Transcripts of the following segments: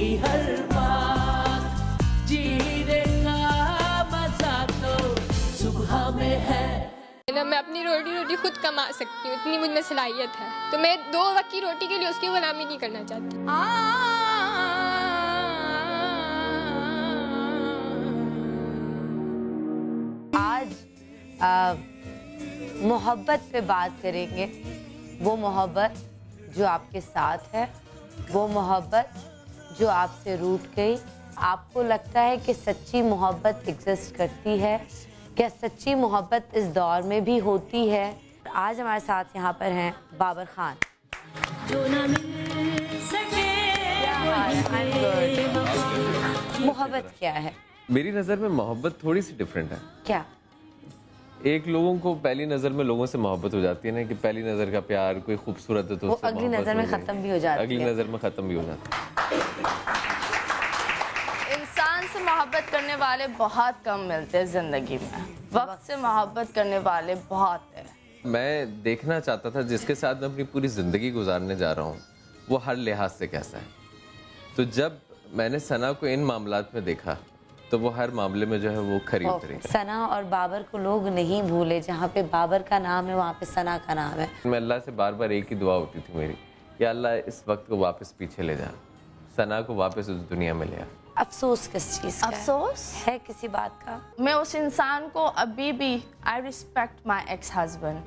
की हर बात, जीने का मजा तो सुबह में है। मैं अपनी रोटी खुद कमा सकती हूँ, इतनी मुझ में सलाहियत है, तो मैं 2 वक्त की रोटी के लिए उसकी गुलामी नहीं करना चाहती। आज मोहब्बत पे बात करेंगे। वो मोहब्बत जो आपके साथ है, वो मोहब्बत जो आपसे रूठ गई। आपको लगता है कि सच्ची मोहब्बत एग्जिस्ट करती है? क्या सच्ची मोहब्बत इस दौर में भी होती है? आज हमारे साथ यहाँ पर हैं बाबर खान। जो ना मिल सके मोहब्बत क्या है? मेरी नज़र में मोहब्बत थोड़ी सी डिफरेंट है। क्या? एक लोगों को पहली नज़र में लोगों से मोहब्बत हो जाती है ना, कि पहली नज़र का प्यार, कोई खूबसूरत है तो वो उससे अगली मोहब्बत नज़र में हो गई। ख़त्म भी हो जाती है। अगली नज़र में ख़त्म भी हो जाती है। इंसान से मोहब्बत करने वाले बहुत कम मिलते हैं ज़िंदगी में, वक्त से मोहब्बत करने वाले बहुत हैं। मैं देखना चाहता था जिसके साथ मैं अपनी पूरी ज़िंदगी गुजारने जा रहा हूँ वो हर लिहाज से कैसा है। तो जब मैंने सना को इन मामलात में देखा तो वो हर मामले में जो है वो खरी उतरी। सना और बाबर को लोग नहीं भूले, जहाँ पे बाबर का नाम है वहाँ पे सना का नाम है। मैं अल्लाह से बार बार एक ही दुआ होती थी मेरी, या अल्लाह इस वक्त को वापस पीछे ले जा, सना को वापस उस दुनिया में ले आ। अफसोस किस चीज़ का? अफसोस है किसी बात का? मैं उस इंसान को अभी भी I respect my ex husband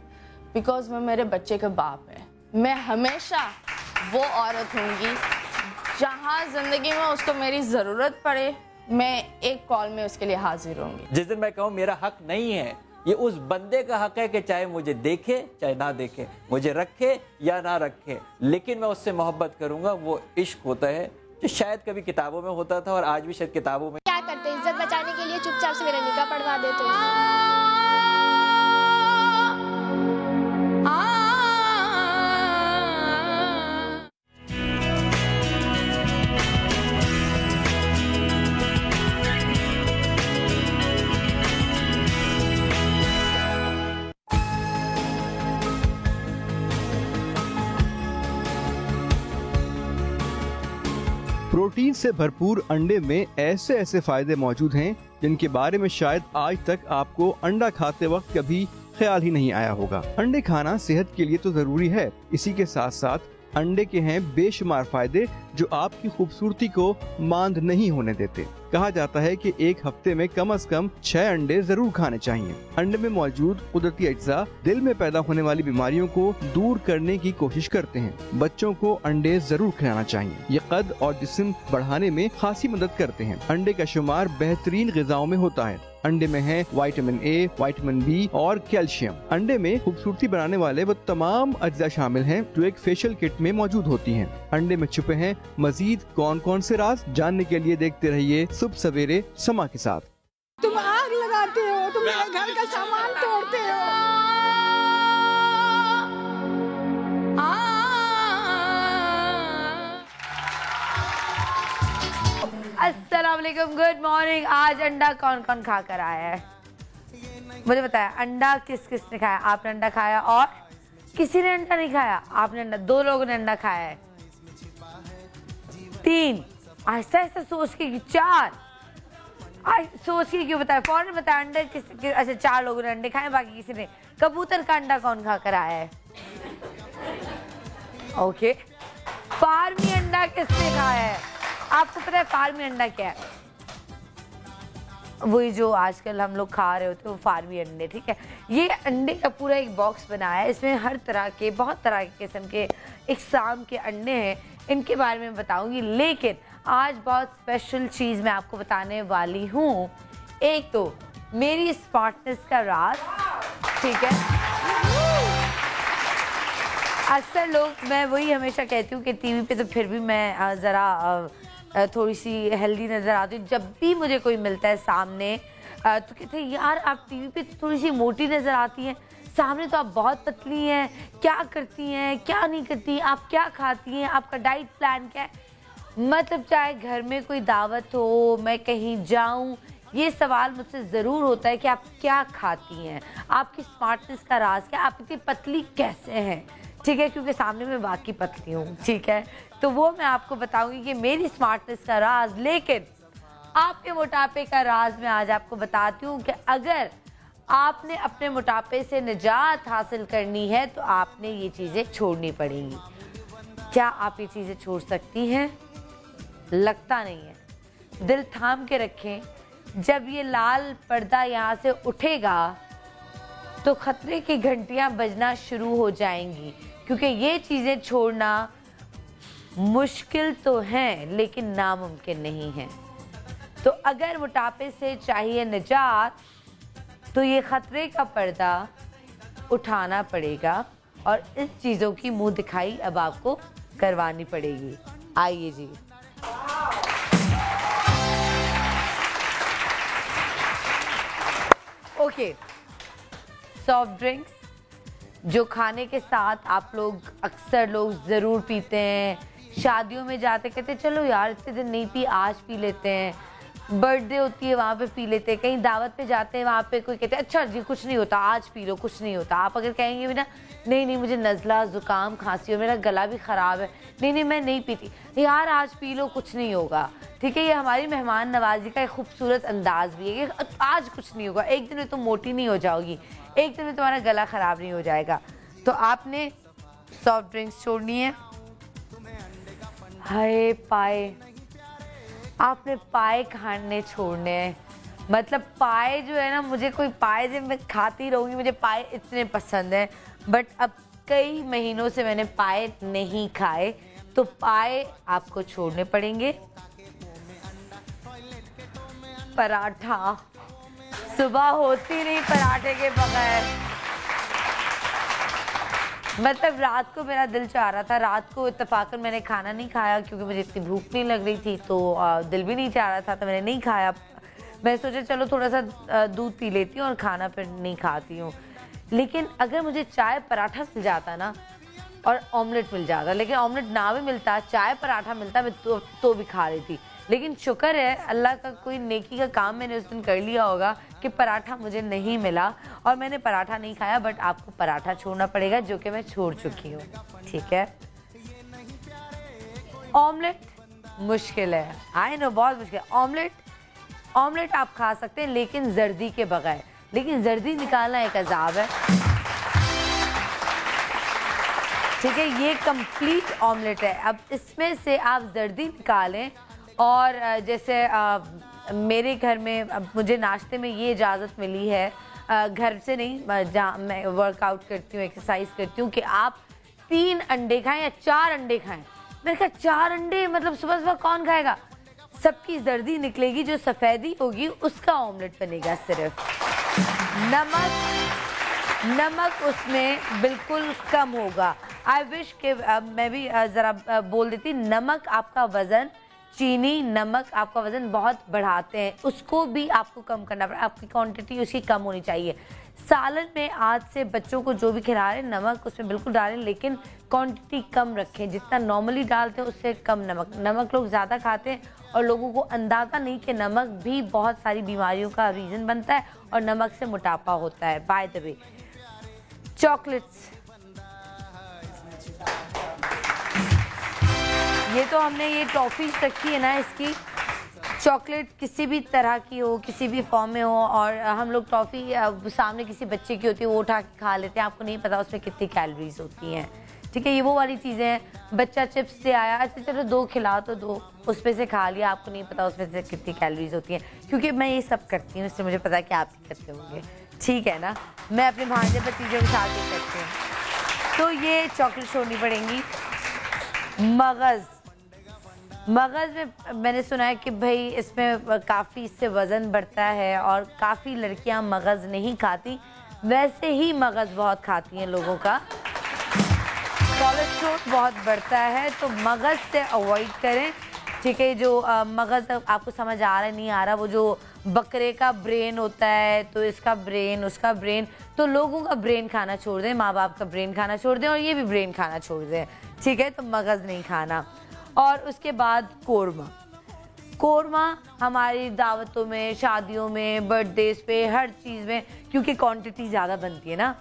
because वो मेरे बच्चे के बाप है। मैं हमेशा वो औरत होंगी जहाँ ज़िंदगी में उसको मेरी ज़रूरत पड़े, मैं एक कॉल में उसके लिए हाजिर होंगी। जिस दिन मैं कहूँ मेरा हक नहीं है, ये उस बंदे का हक है कि चाहे मुझे देखे चाहे ना देखे, मुझे रखे या ना रखे, लेकिन मैं उससे मोहब्बत करूँगा। वो इश्क होता है जो शायद कभी किताबों में होता था और आज भी शायद किताबों में। क्या करते, इज्जत बचाने के लिए चुपचाप से मेरा निकाह पढ़वा देते हैं। प्रोटीन से भरपूर अंडे में ऐसे ऐसे फायदे मौजूद हैं जिनके बारे में शायद आज तक आपको अंडा खाते वक्त कभी ख्याल ही नहीं आया होगा। अंडे खाना सेहत के लिए तो जरूरी है, इसी के साथ साथ अंडे के हैं बेशुमार फायदे जो आपकी खूबसूरती को मांद नहीं होने देते। कहा जाता है कि एक हफ्ते में कम से कम 6 अंडे जरूर खाने चाहिए। अंडे में मौजूद कुदरती अज्जा दिल में पैदा होने वाली बीमारियों को दूर करने की कोशिश करते हैं। बच्चों को अंडे जरूर खिलाना चाहिए, ये कद और जिस्म बढ़ाने में खासी मदद करते हैं। अंडे का शुमार बेहतरीन ग़िज़ाओं में होता है। अंडे में है विटामिन ए, विटामिन बी और कैल्शियम। अंडे में खूबसूरती बनाने वाले वो तमाम अज्जा शामिल हैं जो एक फेशियल किट में मौजूद होती हैं। अंडे में छुपे हैं मजीद कौन कौन से राज, जानने के लिए देखते रहिए सुबह सवेरे समा के साथ। तुम आग लगाते हो, तुम मेरे घर का सामान तोड़ते हो। अस्सलाम वालेकुम, गुड मॉर्निंग। आज अंडा कौन कौन खा कर आया है मुझे बताया। अंडा किस किस ने खाया? आपने अंडा खाया और किसी ने अंडा नहीं खाया? आपने अंडा, 2 लोगों ने अंडा खाया है। 3, आहिस्ता आहिस्ता सोच के 4, सोच के क्यों बताया, फौरन बताया। अंडे किस, अच्छा 4 लोगों ने अंडे खाए, बाकी किसी ने। कबूतर का अंडा कौन खा कर आया है? ओके। फार्मी अंडा किसने खाया है? आपको पता है फार्मी अंडा क्या है? वही जो आजकल हम लोग खा रहे होते हैं, वो फार्मी अंडे, ठीक है। ये अंडे का पूरा एक बॉक्स बनाया है, इसमें हर तरह के, बहुत तरह के किस्म के इकसाम के अंडे हैं। इनके बारे में बताऊंगी, लेकिन आज बहुत स्पेशल चीज़ मैं आपको बताने वाली हूँ। एक तो मेरी स्मार्टनेस का राज, ठीक है। अक्सर लोग, मैं वही हमेशा कहती हूँ कि टीवी पे तो फिर भी मैं ज़रा थोड़ी सी हेल्दी नज़र आती हूँ। जब भी मुझे कोई मिलता है सामने तो कहते हैं यार आप टीवी पे तो थोड़ी सी मोटी नज़र आती हैं, सामने तो आप बहुत पतली हैं, क्या करती हैं क्या नहीं करती, आप क्या खाती हैं, आपका डाइट प्लान क्या है? मतलब चाहे घर में कोई दावत हो, मैं कहीं जाऊँ, ये सवाल मुझसे ज़रूर होता है कि आप क्या खाती हैं, आपकी स्मार्टनेस का राज क्या, आप इतनी पतली कैसे हैं, ठीक है, क्योंकि सामने मैं वाकई पतली हूँ, ठीक है, तो वो मैं आपको बताऊंगी कि मेरी स्मार्टनेस का राज। लेकिन आपके मोटापे का राज मैं आज आपको बताती हूँ कि अगर आपने अपने मोटापे से निजात हासिल करनी है तो आपने ये चीज़ें छोड़नी पड़ेंगी। क्या आप ये चीज़ें छोड़ सकती हैं? लगता नहीं है। दिल थाम के रखें, जब ये लाल पर्दा यहाँ से उठेगा तो खतरे की घंटियाँ बजना शुरू हो जाएंगी, क्योंकि ये चीज़ें छोड़ना मुश्किल तो है लेकिन नामुमकिन नहीं है। तो अगर मोटापे से चाहिए निजात तो ये खतरे का पर्दा उठाना पड़ेगा और इस चीज़ों की मुंह दिखाई अब आपको करवानी पड़ेगी। आइए जी। ओके, सॉफ्ट ड्रिंक्स जो खाने के साथ आप लोग अक्सर लोग ज़रूर पीते हैं। शादियों में जाते कहते चलो यार इतने दिन नहीं पी, आज पी लेते हैं। बर्थडे होती है वहाँ पे पी लेते हैं। कहीं दावत पे जाते हैं, वहाँ पे कोई कहते हैं अच्छा जी कुछ नहीं होता, आज पी लो, कुछ नहीं होता। आप अगर कहेंगे भी ना नहीं नहीं मुझे नज़ला ज़ुकाम खांसी हो, मेरा गला भी ख़राब है, नहीं नहीं मैं नहीं पीती, यार आज पी लो कुछ नहीं होगा। ठीक है, ये हमारी मेहमान नवाजी का एक खूबसूरत अंदाज भी है कि आज कुछ नहीं होगा, एक दिन में तुम मोटी नहीं हो जाओगी, एक दिन में तुम्हारा गला ख़राब नहीं हो जाएगा। तो आपने सॉफ्ट ड्रिंक्स छोड़नी है। हाय पाए, आपने पाए खाने छोड़ने हैं। मतलब पाए जो है ना, मुझे कोई पाए जब मैं खाती रहूँगी, मुझे पाए इतने पसंद हैं, बट अब कई महीनों से मैंने पाए नहीं खाए, तो पाए आपको छोड़ने पड़ेंगे। पराठा, सुबह होती नहीं पराठे के बगैर। मतलब रात को मेरा दिल चाह रहा था, रात को इत्तेफाकन मैंने खाना नहीं खाया क्योंकि मुझे इतनी भूख नहीं लग रही थी, तो दिल भी नहीं चाह रहा था, तो मैंने नहीं खाया। मैं सोचा चलो थोड़ा सा दूध पी लेती हूँ और खाना फिर नहीं खाती हूँ। लेकिन अगर मुझे चाय पराठा मिल जाता ना और ऑमलेट मिल जाता, लेकिन ऑमलेट ना भी मिलता, चाय पराठा मिलता, मैं तो भी खा रही थी। लेकिन शुक्र है अल्लाह का कोई नेकी का काम मैंने उस दिन कर लिया होगा कि पराठा मुझे नहीं मिला और मैंने पराठा नहीं खाया। बट आपको पराठा छोड़ना पड़ेगा, जो कि मैं छोड़ चुकी हूँ। ठीक है, ऑमलेट मुश्किल है, आई नो बहुत मुश्किल है। ऑमलेट आप खा सकते हैं लेकिन जर्दी के बगैर, लेकिन जर्दी निकालना एक अजाब है। ठीक है, ये कंप्लीट ऑमलेट है। अब इसमें से आप जर्दी निकालें और जैसे मेरे घर में अब मुझे नाश्ते में ये इजाज़त मिली है, घर से नहीं, जहाँ मैं वर्कआउट करती हूँ, एक्सरसाइज करती हूँ, कि आप 3 अंडे खाएं या 4 अंडे खाएं। मैंने कहा 4 अंडे मतलब सुबह सुबह कौन खाएगा? सबकी जर्दी निकलेगी, जो सफ़ेदी होगी उसका ऑमलेट बनेगा। सिर्फ नमक उसमें बिल्कुल कम होगा। आई विश कि मैं भी ज़रा बोल देती, नमक आपका वज़न, चीनी नमक आपका वज़न बहुत बढ़ाते हैं, उसको भी आपको कम करना पड़ेगा। आपकी क्वांटिटी उसकी कम होनी चाहिए। सालन में आज से बच्चों को जो भी खिला रहे हैं नमक उसमें बिल्कुल डालें, लेकिन क्वांटिटी कम रखें। जितना नॉर्मली डालते हैं उससे कम नमक लोग ज़्यादा खाते हैं और लोगों को अंदाज़ा नहीं कि नमक भी बहुत सारी बीमारियों का रीज़न बनता है और नमक से मोटापा होता है। बाय द वे, चॉकलेट्स, ये तो हमने ये टॉफ़ी रखी है ना, इसकी चॉकलेट किसी भी तरह की हो, किसी भी फॉर्म में हो, और हम लोग टॉफ़ी सामने किसी बच्चे की होती है वो उठा के खा लेते हैं, आपको नहीं पता उसमें कितनी कैलोरीज होती हैं। ठीक है, ये वो वाली चीज़ें हैं। बच्चा चिप्स से आया, अच्छा चलो 2 खिला तो 2, उस पर से खा लिया, आपको नहीं पता उसमें से कितनी कैलोरीज होती हैं। क्योंकि मैं ये सब करती हूँ, इससे मुझे पता है कि आप भी करते होंगे। ठीक है ना, मैं अपने भांजे भतीजे के साथ ही करती हूँ। तो ये चॉकलेट छोड़नी पड़ेंगी। मगज़ में मैंने सुना है कि भाई इसमें काफ़ी इससे वज़न बढ़ता है और काफ़ी लड़कियां मगज़ नहीं खाती, वैसे ही मगज़ बहुत खाती हैं लोगों का। कोलेस्ट्रॉल बहुत बढ़ता है, तो मगज़ से अवॉइड करें। ठीक है, जो मगज़ आपको समझ आ रहा है नहीं आ रहा, वो जो बकरे का ब्रेन होता है, तो इसका ब्रेन उसका ब्रेन, तो लोगों का ब्रेन खाना छोड़ दें, माँ बाप का ब्रेन खाना छोड़ दें और ये भी ब्रेन खाना छोड़ दें। ठीक है, तो मगज़ नहीं खाना। और उसके बाद कोरमा हमारी दावतों में, शादियों में, बर्थडेज पे, हर चीज़ में, क्योंकि क्वांटिटी ज़्यादा बनती है ना,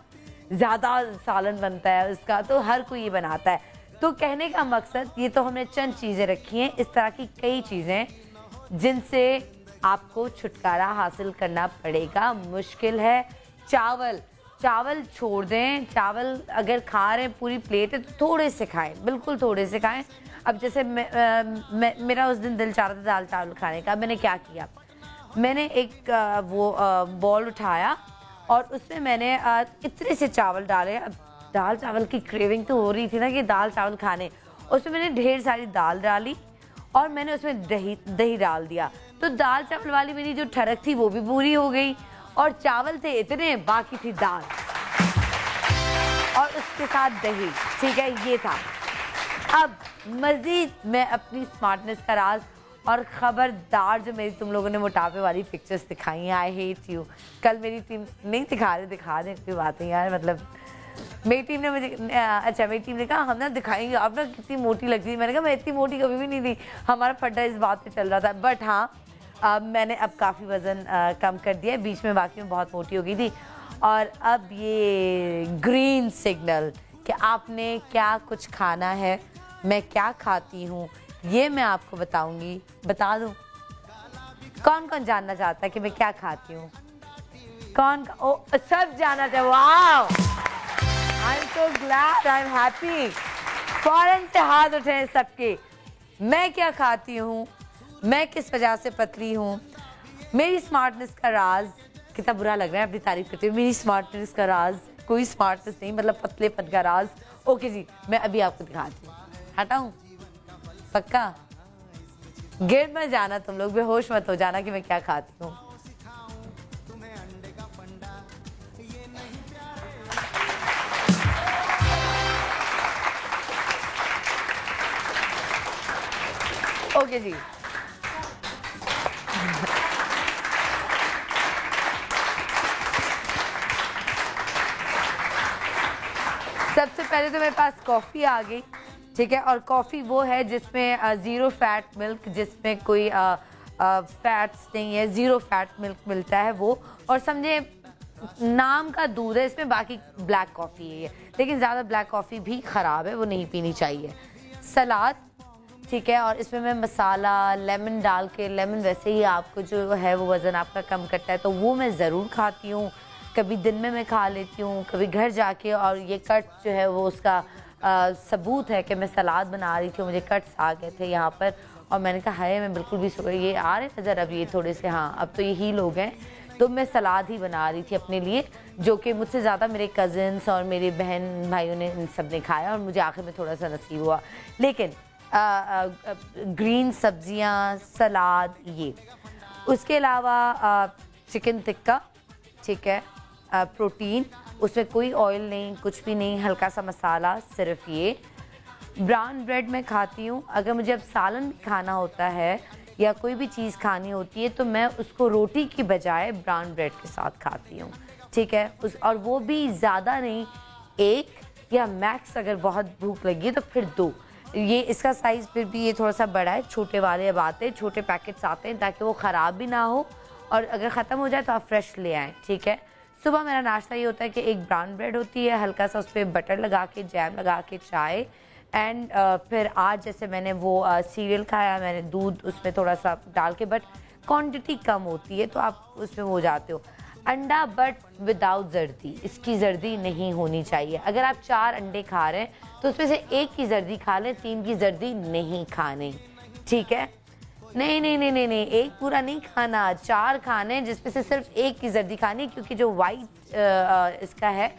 ज़्यादा सालन बनता है उसका, तो हर कोई ये बनाता है। तो कहने का मकसद, ये तो हमने चंद चीज़ें रखी हैं, इस तरह की कई चीज़ें जिनसे आपको छुटकारा हासिल करना पड़ेगा। मुश्किल है। चावल छोड़ दें। चावल अगर खा रहे हैं पूरी प्लेट है तो थोड़े से खाएं, बिल्कुल थोड़े से खाएं। अब जैसे मेरा उस दिन दिल चाह रहा था दाल चावल खाने का, मैंने क्या किया, मैंने एक बॉल उठाया और उसमें मैंने इतने से चावल डाले। अब दाल चावल की क्रेविंग तो हो रही थी ना कि दाल चावल खाने, उसमें मैंने ढेर सारी दाल डाली और मैंने उसमें दही डाल दिया। तो दाल चावल वाली मेरी जो ठरक थी वो भी पूरी हो गई और चावल थे इतने, बाकी थी दाल और उसके साथ दही। ठीक है, ये था। अब मज़ीद मैं अपनी स्मार्टनेस का राज, और ख़बरदार जो मेरी तुम लोगों ने मोटापे वाली पिक्चर्स दिखाई हैं, आई हेट यू। कल मेरी टीम नहीं दिखा दें कोई बात नहीं यार, मतलब मेरी टीम ने मुझे मेरी टीम ने कहा हम ना दिखाएंगे, आप ना कितनी मोटी लगती थी। मैंने कहा मैं इतनी मोटी कभी भी नहीं थी, हमारा फड्डा इस बात पे चल रहा था। बट हाँ, मैंने अब काफ़ी वज़न कम कर दिया है, बीच में बाकी में बहुत मोटी हो गई थी। और अब ये ग्रीन सिग्नल कि आपने क्या कुछ खाना है, मैं क्या खाती हूँ ये मैं आपको बताऊंगी। बता दूं कौन कौन जानना चाहता है कि मैं क्या खाती हूँ? ओ सब जानना चाहते। Wow, I am so glad, I am happy. फौरन से हाथ उठे सबके। मैं क्या खाती हूँ, मैं किस वजह से पतली हूँ, मेरी स्मार्टनेस का राज। कितना बुरा लग रहा है अपनी तारीफ करते हुए। मेरी स्मार्टनेस का राज, कोई स्मार्टनेस नहीं, मतलब पतलेपन का राज। ओके जी, मैं अभी आपको दिखाती हूँ। हटाऊँ? पक्का? गिर मत जाना तुम लोग, बेहोश मत हो जाना कि मैं क्या खाती हूँ। ओके जी, सबसे पहले तो मेरे पास कॉफ़ी आ गई। ठीक है, और कॉफ़ी वो है जिसमें ज़ीरो फैट मिल्क, जिसमें कोई फैट्स नहीं है, ज़ीरो फैट मिल्क मिलता है वो। और समझे नाम का दूध है इसमें, बाकी ब्लैक कॉफ़ी है ये। लेकिन ज़्यादा ब्लैक कॉफ़ी भी ख़राब है, वो नहीं पीनी चाहिए। सलाद, ठीक है, और इसमें मैं मसाला लेमन डाल के, लेमन वैसे ही आपको जो है वो वज़न आपका कम करता है, तो वो मैं ज़रूर खाती हूँ। कभी दिन में मैं खा लेती हूँ, कभी घर जाके। और ये कट जो है वो उसका सबूत है कि मैं सलाद बना रही थी, मुझे कट्स आ गए थे यहाँ पर और मैंने कहा हाय मैं बिल्कुल भी ये आ रहे नज़र अब ये थोड़े से, हाँ अब तो ये हील हो गए। तो मैं सलाद ही बना रही थी अपने लिए, जो कि मुझसे ज़्यादा मेरे कज़न्स और मेरे बहन भाइयों ने इन सब ने खाया और मुझे आखिर में थोड़ा सा नसीब हुआ। लेकिन ग्रीन सब्जियां, सलाद, ये। उसके अलावा चिकन टिक्का, ठीक है, प्रोटीन, उसमें कोई ऑयल नहीं, कुछ भी नहीं, हल्का सा मसाला, सिर्फ ये। ब्राउन ब्रेड मैं खाती हूँ। अगर मुझे अब सालन भी खाना होता है या कोई भी चीज़ खानी होती है तो मैं उसको रोटी की बजाय ब्राउन ब्रेड के साथ खाती हूँ। ठीक है, और वो भी ज़्यादा नहीं, एक या मैक्स अगर बहुत भूख लगी है तो फिर 2। ये इसका साइज़ फिर भी ये थोड़ा सा बड़ा है, छोटे वाले अब आते हैं, छोटे पैकेट्स आते हैं ताकि वो ख़राब भी ना हो और अगर ख़त्म हो जाए तो आप फ्रेश ले आएँ। ठीक है, सुबह मेरा नाश्ता ये होता है कि एक ब्राउन ब्रेड होती है, हल्का सा उस पर बटर लगा के, जैम लगा के, चाय एंड फिर आज जैसे मैंने वो सीरियल खाया, मैंने दूध उसमें थोड़ा सा डाल के, बट क्वांटिटी कम होती है तो आप उसमें हो जाते हो। अंडा बट विदाउट जर्दी, इसकी जर्दी नहीं होनी चाहिए। अगर आप 4 अंडे खा रहे हैं तो उसमें से 1 की जर्दी खा लें, 3 की जर्दी नहीं खानी। ठीक है, नहीं नहीं नहीं नहीं नहीं, 1 पूरा नहीं खाना, 4 खाने जिसमें से सिर्फ 1 की जर्दी खानी, क्योंकि जो वाइट इसका है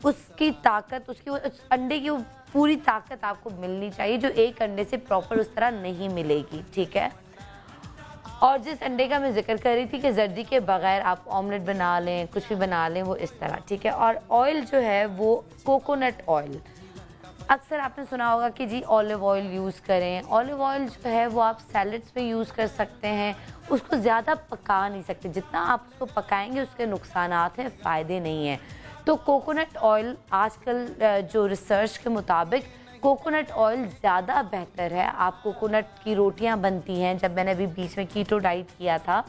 उसकी ताकत, उसकी अंडे की पूरी ताकत आपको मिलनी चाहिए, जो 1 अंडे से प्रॉपर उस तरह नहीं मिलेगी। ठीक है, और जिस अंडे का मैं जिक्र कर रही थी कि जर्दी के बगैर आप ऑमलेट बना लें, कुछ भी बना लें, वो इस तरह। ठीक है, और ऑयल जो है वो कोकोनट ऑयल, अक्सर आपने सुना होगा कि जी ऑलिव ऑयल यूज़ करें। ऑलिव ऑयल जो है वो आप सैलड्स में यूज़ कर सकते हैं, उसको ज़्यादा पका नहीं सकते, जितना आप उसको पकाएंगे उसके नुकसानात हैं, फ़ायदे नहीं हैं। तो कोकोनट ऑयल आजकल जो रिसर्च के मुताबिक कोकोनट ऑयल ज़्यादा बेहतर है। आप कोकोनट की रोटियां बनती हैं, जब मैंने अभी बीच में कीटो डाइट किया था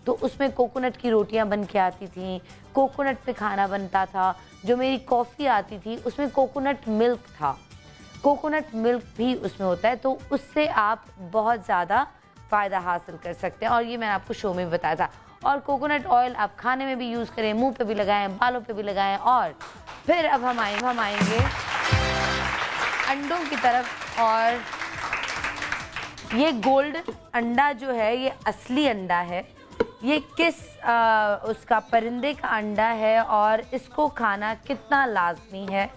तो उसमें कोकोनट की रोटियां बन के आती थी, कोकोनट पे खाना बनता था। जो मेरी कॉफ़ी आती थी उसमें कोकोनट मिल्क था, कोकोनट मिल्क भी उसमें होता है, तो उससे आप बहुत ज़्यादा फ़ायदा हासिल कर सकते हैं और ये मैंने आपको शो में भी बताया था। और कोकोनट ऑयल आप खाने में भी यूज़ करें, मुंह पे भी लगाएं, बालों पे भी लगाएं। और फिर अब हम आएंगे अंडों की तरफ। और ये गोल्ड अंडा जो है ये असली अंडा है, ये किस उसका परिंदे का अंडा है और इसको खाना कितना लाजमी है,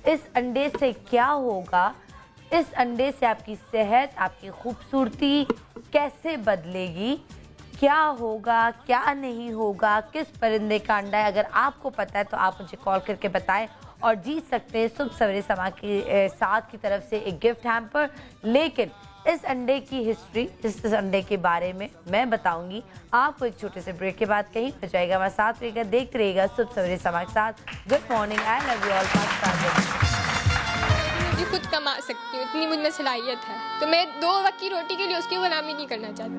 इस अंडे से क्या होगा, इस अंडे से आपकी सेहत, आपकी खूबसूरती कैसे बदलेगी, क्या होगा क्या नहीं होगा, किस परिंदे का अंडा है, अगर आपको पता है तो आप मुझे कॉल करके बताएं और जीत सकते हैं सुबह सवेरे समा के साथ की तरफ से एक गिफ्ट हैम्पर। लेकिन इस अंडे की हिस्ट्री, इस अंडे के बारे में मैं बताऊंगी आपको एक छोटे से ब्रेक के बाद। कहीं हो जाएगा, मैं साथ रहेगा, देखते रहेगा सुबह सवेरे समा के साथ। Good morning, I love you all. रोटी खुद कमा सकती हूँ, इतनी मुझ में सलाहियत है, तो मैं 2 वक्त की रोटी के लिए उसकी गुलामी नहीं करना चाहती।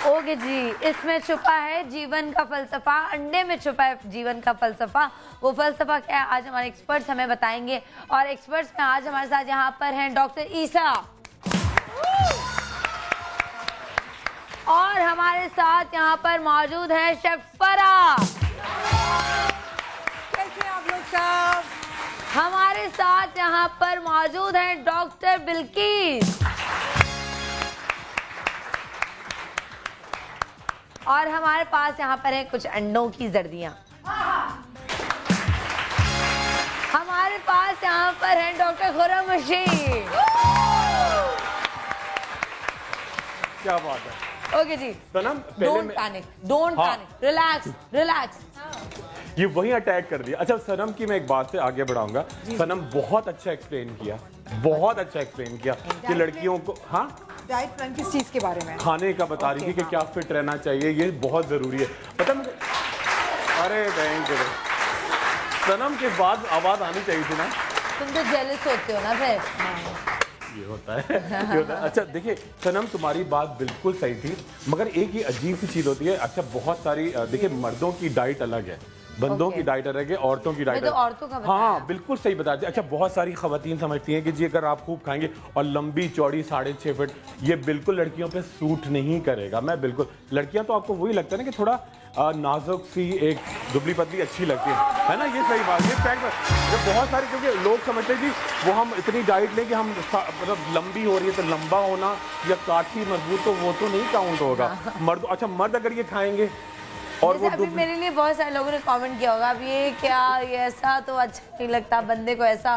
ओके जी, इसमें छुपा है जीवन का फलसफा, अंडे में छुपा है जीवन का फलसफा। वो फलसफा क्या है आज हमारे एक्सपर्ट्स हमें बताएंगे। और एक्सपर्ट्स में आज हमारे साथ यहाँ पर हैं डॉक्टर ईसा और हमारे साथ यहाँ पर मौजूद है शेफ फरा। कैसे आप लोग सब? हमारे साथ यहाँ पर मौजूद है डॉक्टर बिल्किस और हमारे पास यहाँ पर है कुछ अंडों की जर्दियां। हमारे पास यहाँ पर है डॉक्टर खुर्रम रशीद। क्या बात है। ओके जी, Sanam don't panic, don't panic, relax relax. ये वही अटैक कर दिया। अच्छा सनम की मैं एक बात से आगे बढ़ाऊंगा। सनम बहुत अच्छा एक्सप्लेन किया, बहुत अच्छा एक्सप्लेन किया कि लड़कियों को, हाँ डाइट प्लान किस चीज के बारे में? खाने का बता रही थी कि क्या फिट रहना चाहिए, ये बहुत जरूरी है। पता मुझे, अरे थैंक यू सनम के बाद आवाज आनी चाहिए थी ना। तुम तो जेलस होते हो ना फिर। ये होता है, ये होता है। अच्छा देखिए सनम तुम्हारी बात बिल्कुल सही थी, मगर एक ही अजीब सी चीज होती है। अच्छा बहुत सारी देखिए मर्दों की डाइट अलग है, बंदों की डाइट अलग है, औरतों की डाइट तो औरतों का बताया। हाँ बिल्कुल सही बता दी। अच्छा बहुत सारी खवातीन समझती हैं कि जी अगर आप खूब खाएंगे और लंबी चौड़ी 6.5 फीट, ये बिल्कुल लड़कियों पे सूट नहीं करेगा। मैं बिल्कुल, लड़कियां तो आपको वही लगता है ना कि थोड़ा नाजुक सी, एक दुबली पतली अच्छी लगती है ना, ये सही बात, ये फैक्ट। जब बहुत सारे, क्योंकि लोग समझते हैं कि वो हम इतनी डाइट लें कि हम मतलब लंबी हो रही है तो लंबा होना या काठी मजबूत, तो वो तो नहीं काउंट होगा। मर्द, अच्छा मर्द अगर ये खाएंगे और वो अभी मेरे लिए बहुत सारे लोगों ने कमेंट किया होगा, अब ये क्या, ये ऐसा तो अच्छा नहीं लगता, बंदे को ऐसा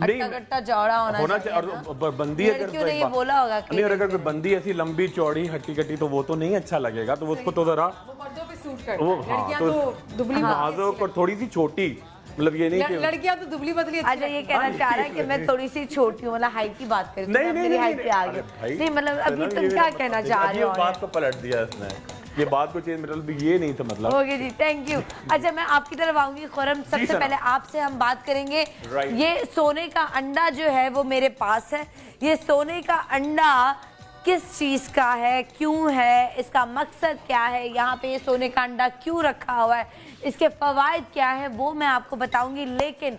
अट्टा चौड़ा होना चाहिए। और बंदी अगर क्यों नहीं बोला होगा नहीं, और अगर बंदी ऐसी लंबी चौड़ी हट्टी कट्टी तो वो तो नहीं अच्छा लगेगा, तो उसको तो जरा मर्दों पे सूट करता वो, है। हाँ, लड़कियां तो तो दुबली नाजुक और थोड़ी सी छोटी, मतलब ये नहीं कि लड़कियां तो दुबली पतली अच्छी अच्छा ये कहना चाह रहा है कि मैं थोड़ी सी छोटी हूँ, मतलब हाइट की बात करें नहीं, मेरी हाइट पे आ गई। नहीं मतलब अभी तुम क्या कहना चाह रहे हो? बात को पलट दिया इसने, ये बात को चेंज, मतलब ये नहीं था मतलब। ओके जी, थैंक यू। अच्छा मैं आपकी तरफ आऊंगी खुर्रम, सबसे पहले आपसे हम बात करेंगे। ये सोने का अंडा जो है वो मेरे पास है। ये सोने का अंडा किस चीज का है, क्यों है, इसका मकसद क्या है, यहाँ पे ये सोने का अंडा क्यों रखा हुआ है, इसके फवाइद क्या है, वो मैं आपको बताऊंगी। लेकिन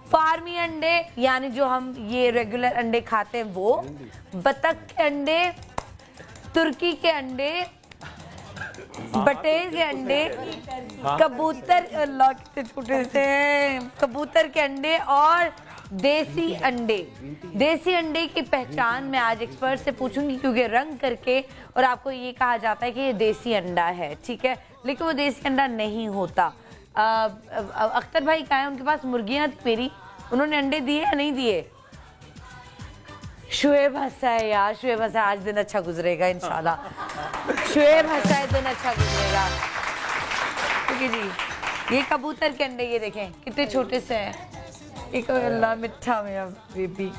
फार्मी अंडे यानी जो हम ये रेगुलर अंडे खाते हैं वो, बतख के अंडे, तुर्की के अंडे, बटेर के अंडे, कबूतर, अल्लाह कितने छोटे से, कबूतर के अंडे और देसी अंडे। देसी अंडे की पहचान मैं आज एक्सपर्ट से पूछूंगी, क्योंकि रंग करके और आपको ये कहा जाता है कि ये देसी अंडा है, ठीक है, लेकिन वो देसी अंडा नहीं होता। अख्तर भाई कहा है, उनके पास मुर्गियां थी मेरी, उन्होंने अंडे दिए या नहीं दिए? शुएब हंसा है यार, शुएब हंसा, आज दिन अच्छा गुजरेगा इंशाल्लाह। शुएब हंसा है, दिन अच्छा गुजरेगा। ठीक है जी, ये कबूतर के अंडे, ये देखें कितने छोटे से हैं। एक अल्लाह मिठा मेरा बेबी।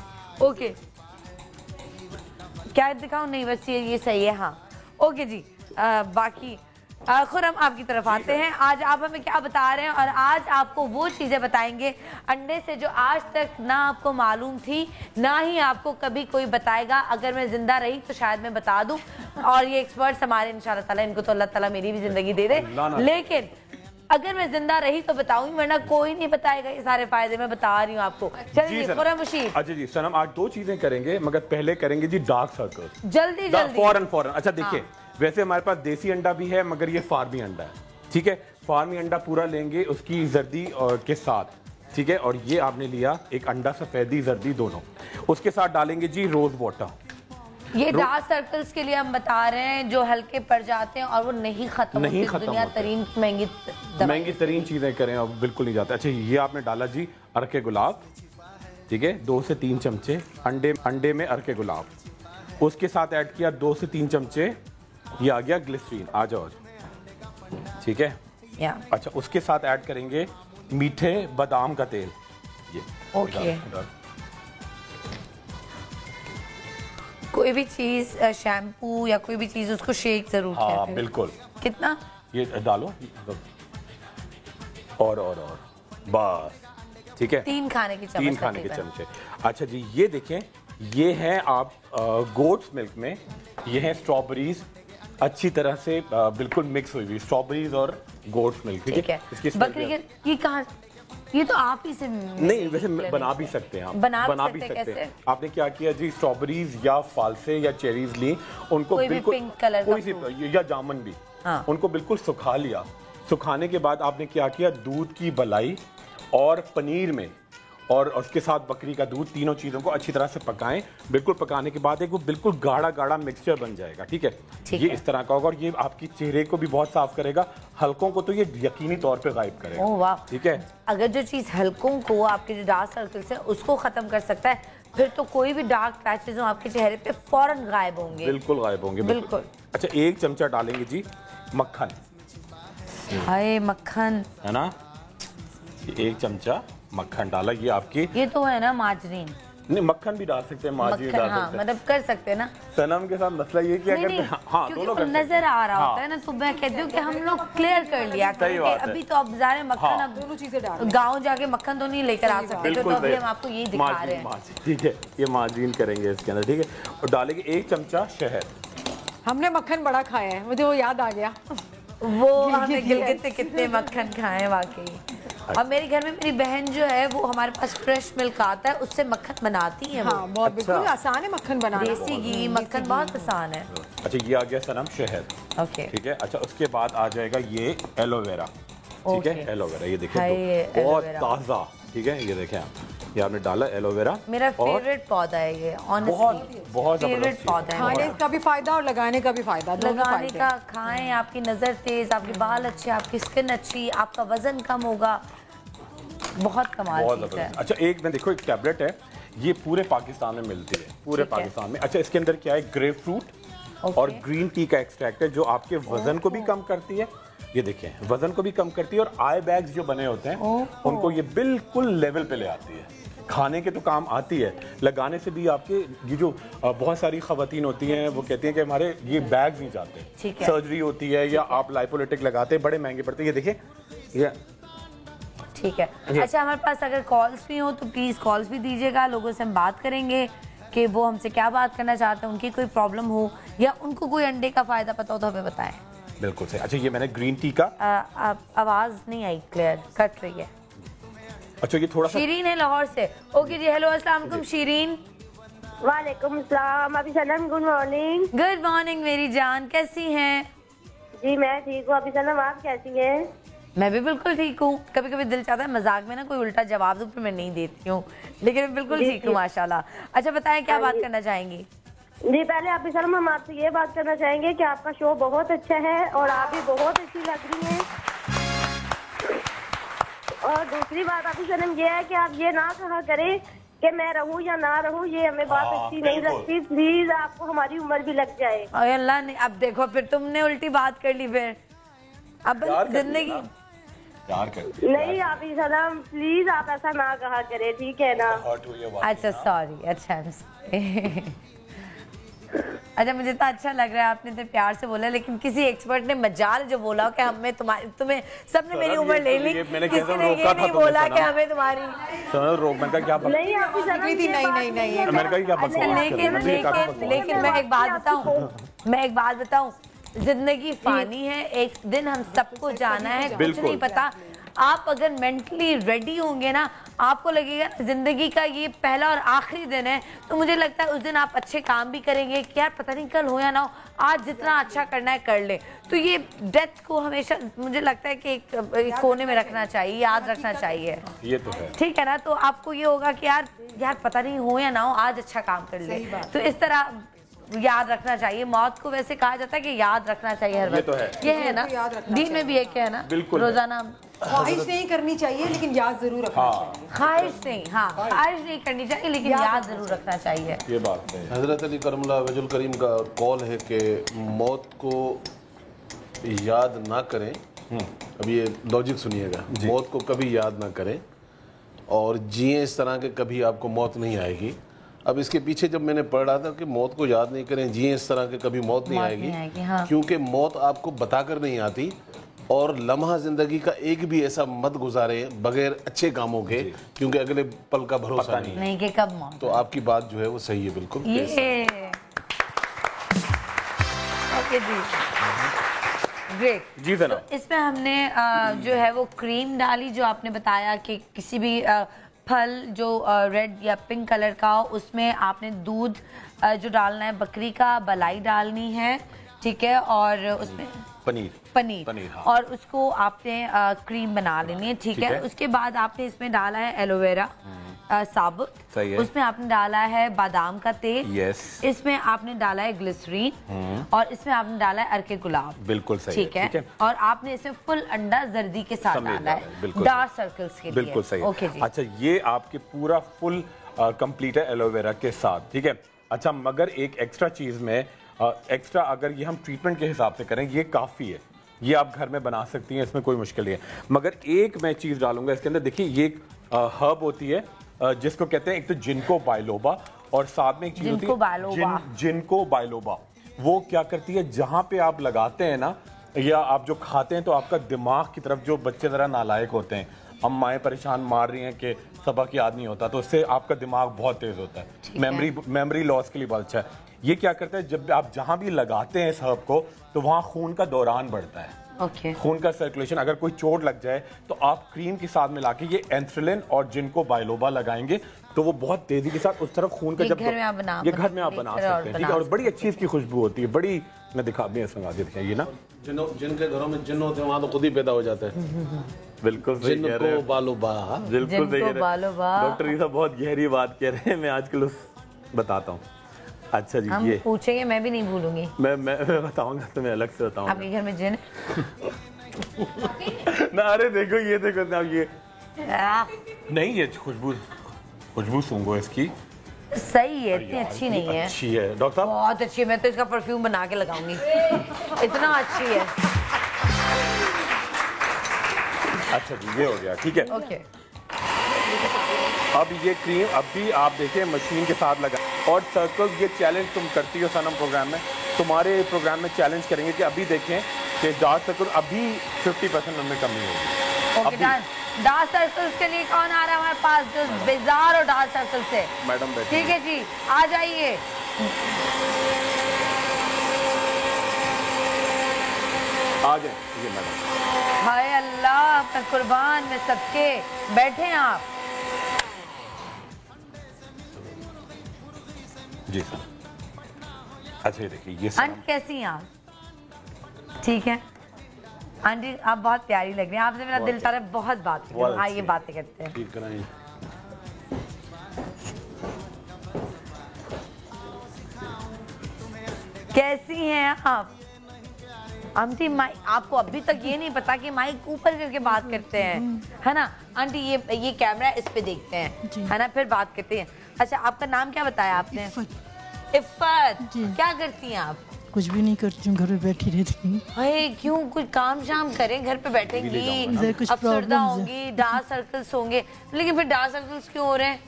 ओके, क्या दिखाऊं? नहीं बस ये सही है। हाँ ओके जी। बाकी खुरम आपकी तरफ आते हैं। आज आप हमें क्या बता रहे हैं? और आज आपको वो चीज़ें बताएंगे अंडे से जो आज तक ना आपको मालूम थी, ना ही आपको कभी कोई बताएगा। अगर मैं जिंदा रही तो शायद मैं बता दूं। और ये एक्सपर्ट्स हमारे इंशाल्लाह ताला, इनको तो अल्लाह ताला मेरी भी जिंदगी दे दे, लेकिन अगर मैं जिंदा रही तो बताऊंगी, वरना कोई नहीं बताएगा ये सारे फायदे। मैं बता रही हूँ आपको। चलिए खुरम मुशीर। अच्छा जी सनम, आज 2 चीजें करेंगे, मगर पहले करेंगे जी डार्क सर्कल। जल्दी जल्दी फौरन। अच्छा देखिए, वैसे हमारे पास देसी अंडा भी है, मगर ये फार्मी अंडा है। ठीक है, फार्मी अंडा पूरा लेंगे उसकी जर्दी के साथ। ठीक है, और ये आपने लिया एक अंडा, सफेदी जर्दी दोनों। उसके साथ डालेंगे जी रोज वाटर। ये डार्क सर्कल्स के लिए हम बता रहे हैं जो हल्के पड़ जाते हैं और वो नहीं खत्म होते। दुनिया तरीन महंगी तरीन चीजें करें और बिल्कुल नहीं जाते। अच्छा ये आपने डाला जी अरके गुलाब। ठीक है, 2 से 3 चमचे अंडे में अरके गुलाब। उसके साथ ऐड किया 2 से 3 चमचे, ये आ गया ग्लिसरीन। आ जाओ। ठीक है, अच्छा उसके साथ ऐड करेंगे मीठे बादाम का तेल। ये ओके। कोई भी चीज, शैम्पू या कोई भी चीज, उसको शेक जरूर किया। हाँ बिल्कुल। कितना? ये डालो और बस। ठीक है, 3 खाने के चम्मच। 3 खाने के चमचे। अच्छा जी, ये देखें, ये है आप गोट्स मिल्क में, ये है स्ट्रॉबेरीज अच्छी तरह से बिल्कुल मिक्स हुई हुई स्ट्रॉबेरीज और गोट्स मिल्क। ठीक है, बकरी के ये कहाँ? ये तो आप ही से नहीं, वैसे बना भी सकते हैं आप। बना भी सकते हैं। आपने क्या किया जी, स्ट्रॉबेरीज या फालसे या चेरीज ली, उनको बिल्कुल पिंक कलर कोई सी या जामुन भी, उनको बिल्कुल सुखा लिया। सुखाने के बाद आपने क्या किया, दूध की मलाई और पनीर में और उसके साथ बकरी का दूध, तीनों चीज़ों को अच्छी तरह से पकाएं। बिल्कुल पकाने के बाद एक वो बिल्कुल गाढ़ा गाढ़ा मिक्सचर बन जाएगा। ठीक है, ये इस तरह का होगा और ये आपकी चेहरे को भी बहुत साफ करेगा, हल्कों को तो ये यकीनी तौर पे गायब करेगा। ओह वाह। ठीक है, अगर जो चीज़ हल्कों को, आपके जो डार्क सर्कल्स हैं उसको खत्म कर सकता है, फिर तो कोई भी डार्क पैचेस हो आपके चेहरे पे फौरन गायब होंगे। बिल्कुल गायब होंगे। बिल्कुल। अच्छा 1 चमचा डालेंगे जी मक्खन। हाय मक्खन, है ना, 1 चमचा मक्खन डाला। ये आपकी, ये तो है ना मार्जरीन। नहीं मक्खन भी डाल सकते हैं, मार्जरीन डाल सकते हैं, मतलब कर सकते हैं ना। सनम के साथ मसला ये कि अगर हाँ दोनों कर नजर आ रहा होता है ना, तो मैं कहती हूँ कि हम लोग क्लियर कर लिया करें कि अभी तो अब ज़ाहिर मक्खन, अब दोनों चीजें डाल, गाँव जाके मक्खन तो नहीं लेकर आ सकते, तो अभी हम आपको यही दिखा रहे हैं। ठीक है, ये मार्जरीन करेंगे इसके अंदर। ठीक है, और डालेंगे 1 चमचा शहद। हमने मक्खन बड़ा खाया है, मुझे वो याद आ गया। वो हमने गिलगित से कितने मक्खन खाए वाकई। अब मेरे घर में मेरी बहन जो है वो हमारे पास फ्रेश मिल्क आता है, उससे मक्खन बनाती है। हाँ, बहुत बिल्कुल आसान है मक्खन बनाना, देसी घी मक्खन बहुत आसान है। अच्छा ये आ गया सनम शहद। ओके, ठीक है। अच्छा उसके बाद आ जाएगा ये एलोवेरा। ठीक है, एलोवेरा ये देखिए बहुत ताज़ा। ठीक है, ये देखें आप, ये आपने डाला एलोवेरा। मेरा फेवरेट पौधा है ये, बहुत फेवरेट पौधा है। खाने का भी फायदा और लगाने का भी फायदा। लगाने का, खाएं, आपकी नजर तेज, आपके बाल अच्छे, आपकी स्किन अच्छी, आपका वजन कम होगा। बहुत कमाल चीज है। अच्छा एक मैं देखो, एक टैबलेट है, ये पूरे पाकिस्तान में मिलती है, पूरे पाकिस्तान में। अच्छा इसके अंदर क्या है, ग्रेप फ्रूट और ग्रीन टी का एक्सट्रैक्ट है, जो आपके वजन को भी कम करती है। ये देखें, वजन को भी कम करती है और आई बैग्स जो बने होते हैं उनको ये बिल्कुल लेवल पे ले आती है। खाने के तो काम आती है, लगाने से भी आपके ये जो बहुत सारी खवातीन होती हैं वो कहती हैं कि हमारे ये बैग्स नहीं जाते, सर्जरी होती है या आप लाइपोलिटिक लगाते हैं, बड़े महंगे पड़ते हैं। ये देखिए, ये ठीक है। अच्छा हमारे पास अगर कॉल्स भी हो तो प्लीज कॉल्स भी दीजिएगा, लोगों से हम बात करेंगे कि वो हमसे क्या बात करना चाहते हैं, उनकी कोई प्रॉब्लम हो या उनको कोई अंडे का फायदा पता हो तो हमें बताएं। बिल्कुल सही। अच्छा ये मैंने ग्रीन टी का आवाज नहीं आई, क्लियर कट रही है। अच्छा ये थोड़ा सा, शीरीन है लाहौर से। ओके जी, हेलो अस्सलाम वालेकुम शीरीन। वालेकुम अस्सलाम। अभी सनम गुड मॉर्निंग। गुड मॉर्निंग मेरी जान, कैसी हैं? जी मैं ठीक हूँ। अभी सनम आप कैसी हैं? मैं भी बिल्कुल ठीक हूँ। कभी कभी दिल चाहता है मजाक में ना कोई उल्टा जवाब दूं, फिर मैं नहीं देती हूँ, लेकिन मैं बिल्कुल ठीक हूँ माशाल्लाह। अच्छा बताएं क्या बात करना चाहेंगी? जी पहले आप सनम हम आपसे ये बात करना चाहेंगे कि आपका शो बहुत अच्छा है और आप भी बहुत अच्छी लग रही हैं। और दूसरी बात आप सनम ये है कि आप ये ना कहा करें कि मैं रहूं या ना रहूं, ये हमें बात अच्छी नहीं लगती। प्लीज आपको हमारी उम्र भी लग जाए। अल्लाह ने, अब देखो फिर तुमने उल्टी बात कर ली। फिर अब जिंदगी प्यार करती है। नहीं आप सनम प्लीज आप ऐसा ना कहा करें, ठीक है ना? अच्छा सॉरी, अच्छा अच्छा मुझे तो अच्छा लग रहा है आपने तो प्यार से बोला, लेकिन किसी एक्सपर्ट ने मजाल जो बोला कि हमें तुम्हें सबने मेरी उम्र ले ली, किसी ने ये नहीं बोला कि हमें तुम्हारी मैंने क्या नहीं आपकी सनम नहीं लेकिन मैं एक बात बताऊं, जिंदगी फानी है, एक दिन हम सबको जाना है, कुछ नहीं पता। आप अगर मेंटली रेडी होंगे ना, आपको लगेगा जिंदगी का ये पहला और आखिरी दिन है, तो मुझे लगता है उस दिन आप अच्छे काम भी करेंगे कि यार पता नहीं कल हो या ना हो, आज जितना अच्छा करना है कर ले। तो ये डेथ को हमेशा मुझे लगता है कि एक कोने में रखना चाहिए, याद रखना चाहिए। ये तो है, ठीक है ना? तो आपको ये होगा कि यार पता नहीं हो या ना हो, आज अच्छा काम कर ले। तो इस तरह याद रखना चाहिए। मौत को वैसे कहा जाता है कि याद रखना चाहिए हर वक्त, ये है ना, दीन में भी एक है ना, रोजाना ख्वाहिश नहीं करनी चाहिए लेकिन याद जरूर रखना चाहिए। ख्वाहिश नहीं करनी चाहिए लेकिन याद जरूर रखना चाहिए। ये बात है। हजरत अली करमुल्लाह वजहुल करीम का कौल है कि मौत को याद ना करें। अब ये लॉजिक सुनिएगा, मौत को कभी याद ना करें और जिए इस तरह के कभी आपको मौत नहीं आएगी। अब इसके पीछे जब मैंने पढ़ रहा था कि मौत को याद नहीं करें, जिए इस तरह के कभी मौत नहीं आएगी, क्योंकि मौत आपको बताकर नहीं आती और लम्हा जिंदगी का एक भी ऐसा मत गुजारे बगैर अच्छे कामों के, क्योंकि अगले पल का भरोसा नहीं कि कब मौत। तो आपकी बात जो है वो सही है बिल्कुल। ओके जी, ग्रेट जी। तो इसमें हमने जो है वो क्रीम डाली, जो आपने बताया कि किसी भी फल जो रेड या पिंक कलर का हो, उसमें आपने दूध जो डालना है बकरी का, मलाई डालनी है, ठीक है, और उसमें पनीर हाँ। और उसको आपने क्रीम बना लेनी है, ठीक है। उसके बाद आपने इसमें डाला है एलोवेरा साबुत, उसमें आपने डाला है बादाम का तेल, इसमें आपने डाला है ग्लिसरीन और इसमें आपने डाला है अर्के गुलाब, बिल्कुल सही, ठीक है। और आपने इसमें फुल अंडा जर्दी के साथ डाला है डार्क सर्कल्स के लिए, बिल्कुल सही। ओके जी। अच्छा, ये आपके पूरा फुल कंप्लीट है एलोवेरा के साथ, ठीक है। अच्छा, मगर एक एक्स्ट्रा चीज में एक्स्ट्रा अगर ये हम ट्रीटमेंट के हिसाब से करें, ये काफ़ी है, ये आप घर में बना सकती हैं, इसमें कोई मुश्किल नहीं है। मगर एक मैं चीज़ डालूंगा इसके अंदर, देखिए ये एक हर्ब होती है जिसको कहते हैं एक तो जिनको बायलोबा, और साथ में एक चीज़ होती है जिनको बायलोबा। वो क्या करती है, जहाँ पे आप लगाते हैं ना या आप जो खाते हैं, तो आपका दिमाग की तरफ, जो बच्चे ज़रा नालायक होते हैं, अम्माएँ परेशान मार रही हैं कि सबक याद नहीं होता, तो उससे आपका दिमाग बहुत तेज़ होता है, मेमोरी लॉस के लिए बहुत अच्छा है। ये क्या करता है, जब आप जहां भी लगाते हैं इस हर्ब को, तो वहां खून का दौरान बढ़ता है, खून का सर्कुलेशन। अगर कोई चोट लग जाए तो आप क्रीम के साथ मिला के ये एंथ्रेलिन और जिनको बायलोबा लगाएंगे, तो वो बहुत तेजी के साथ उस तरफ खून का, जब घर में आप बना सकते हैं, ठीक है। और बड़ी अच्छी इसकी खुशबू होती है, बड़ी, मैं दिखा भी इसमें आगे दिखाइए ना, जिनके घरों में जिन्न होते हैं वहां तो खुद ही पैदा हो जाता है। बिल्कुल सही कह रहे हैं, बिल्कुल सही कह रहे हैं डॉक्टर ईसा, बहुत गहरी बात कह रहे हैं। मैं आजकल बताता हूँ। अच्छा जी, हम ये पूछेंगे, मैं भी नहीं भूलूंगी। मैं बताऊंगा, तो मैं अलग से बताऊंगा। आपके घर में जिन ना, अरे देखो ये देखो ना, ये नहीं, ये खुशबू सूंघो इसकी, सही है, इतनी अच्छी नहीं है। अच्छी है डॉक्टर साहब, बहुत अच्छी है, मैं तो इसका परफ्यूम बना के लगाऊंगी, इतना अच्छी है। अच्छा जी, ये हो गया, ठीक है। ओके, अब ये क्रीम अभी आप देखें मशीन के साथ लगा, और सर्कल, ये चैलेंज तुम करती हो सनम प्रोग्राम में, तुम्हारे प्रोग्राम में चैलेंज करेंगे कि अभी देखें कि डार्क सर्कल अभी 50% उनमें कमी होगी। ओके, डार्क सर्कल्स के लिए कौन आ रहा है हमारे पास, जो बेजार हो डार्क सर्कल से? मैडम बैठी, ठीक है जी, आ जाइए। आ जाए ये मैडम। हाय अल्लाह, मैं कुर्बान, में सबके बैठे हैं आप। जी सर। अच्छा, ये देखिए, ये आंटी कैसी हैं आप? ठीक है आंटी, आप बहुत प्यारी लग रही हैं, आपसे मेरा दिल चाह रहा है बहुत बात करें। आइए बातें करते हैं। ठीक कराइए। कैसी हैं आप? आंटी, आपको अभी तक ये नहीं पता कि माइक ऊपर करके बात करते हैं, है ना? आंटी, ये कैमरा इस पे देखते हैं, है ना, फिर बात करते हैं। अच्छा, आपका नाम क्या बताया आपने? इफ़्फ़त। क्या करती हैं आप? कुछ भी नहीं करती हूँ, घर पे बैठी रहती हूँ। अरे क्यों, कुछ काम शाम करें, घर पे बैठेंगी, कुछ अफसरदा होंगी, डार्क सर्कल्स होंगे, लेकिन फिर डार्क सर्कल्स क्यों हो रहे हैं?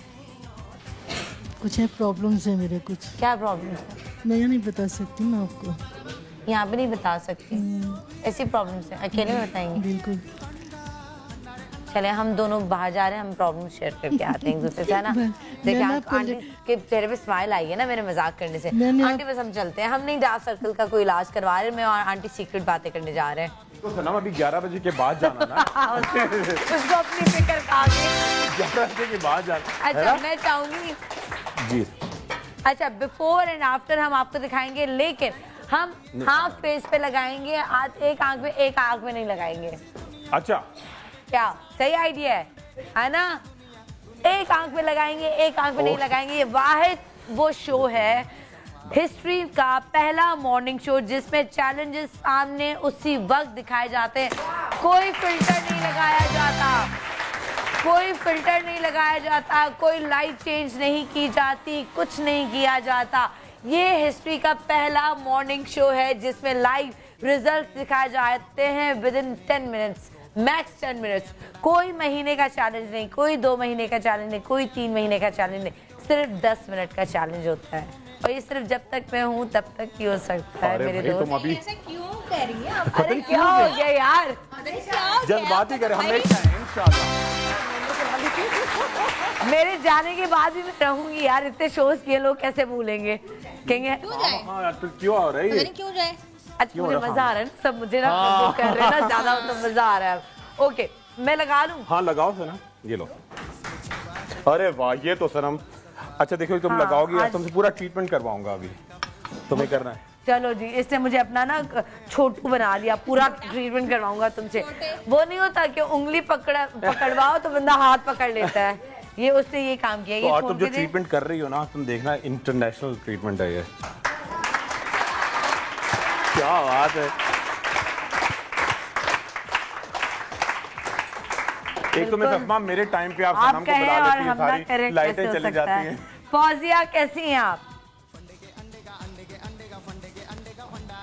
कुछ है, प्रॉब्लम्स है मेरे कुछ। क्या प्रॉब्लम्स है? मैं यहाँ नहीं बता सकती मैं आपको। यहाँ पे नहीं बता सकती? ऐसी प्रॉब्लम्स है, अकेले में बताएंगे? बिल्कुल। चले हम दोनों बाहर जा रहे हैं, हम प्रॉब्लम शेयर करके आते हैं एक दूसरे से, है ना? देखिए आंटी के चेहरे पे स्माइल आई है ना मेरे मजाक करने से। आंटी बस हम चलते हैं, हम नहीं डार्क सर्कल का कोई इलाज करवा रहे, मैं और आंटी सीक्रेट बातें करने जा रहे हैं। तो सनम अभी 11 बजे के बाद जाना ना। उसको अपनी फिक्र खा के 11 बजे के बाद जाना। अच्छा मैं चाहूंगी जी, अच्छा बिफोर एंड आफ्टर हम आपको दिखाएंगे, लेकिन हम हाफ फेस पे लगाएंगे, आज एक आंख में एक आंख में नहीं लगाएंगे। अच्छा क्या सही आइडिया है ना? एक आंख में लगाएंगे, एक आंख में नहीं लगाएंगे। ये वाहिद वो शो है, हिस्ट्री का पहला मॉर्निंग शो जिसमें चैलेंजेस सामने उसी वक्त दिखाए जाते हैं। कोई फिल्टर नहीं लगाया जाता, कोई फिल्टर नहीं लगाया जाता, कोई लाइट चेंज नहीं की जाती, कुछ नहीं किया जाता। ये हिस्ट्री का पहला मॉर्निंग शो है जिसमें लाइव रिजल्ट दिखाए जाते हैं with in 10 minutes, max 10 minutes. कोई महीने का चैलेंज नहीं, कोई 2 महीने का चैलेंज नहीं, कोई 3 महीने का चैलेंज नहीं, सिर्फ 10 मिनट का चैलेंज होता है। और ये सिर्फ जब तक मैं हूँ तब तक ही हो सकता है मेरे दोस्त। तुम अभी ऐसा क्यों कह रही हैं आप? अरे क्या हो गया यार, जल्दबाजी करें, हम नेक्स्ट टाइम इंशाल्लाह। मेरे जाने के बाद भी मैं रहूंगी यार, इतने शोज किए, लोग कैसे भूलेंगे, कहेंगे हाँ यार, तो क्यों हो रही है? क्यों जाए? अच्छा मुझे मजा आ रहा है ना, सब मुझे ना वो कर रहे हैं ना, ज्यादा तो मजा आ रहा है। ओके मैं लगा लूं? हाँ लगाओ सनम, ये लो। अरे वाह, ये तो सनम। अच्छा देखो तुम लगाओगी, आज तुमसे पूरा ट्रीटमेंट करवाऊंगा अभी, तुम्हें करना है। चलो जी, इसने मुझे अपना ना छोटू बना लिया, पूरा ट्रीटमेंट करवाऊंगा तुमसे। वो नहीं होता कि उंगली पकड़वाओ तो बंदा हाथ पकड़ लेता है, ये उसने ये काम किया। तो और तुम जो ट्रीटमेंट कर रही हो ना, तुम देखना इंटरनेशनल ट्रीटमेंट है ये। क्या बात है। एक तो मैं सपना मेरे टाइम पे आप सनम को बुला लेती हैं, सारी लाइटें चली जाती हैं। फौजिया कैसी हैं आप?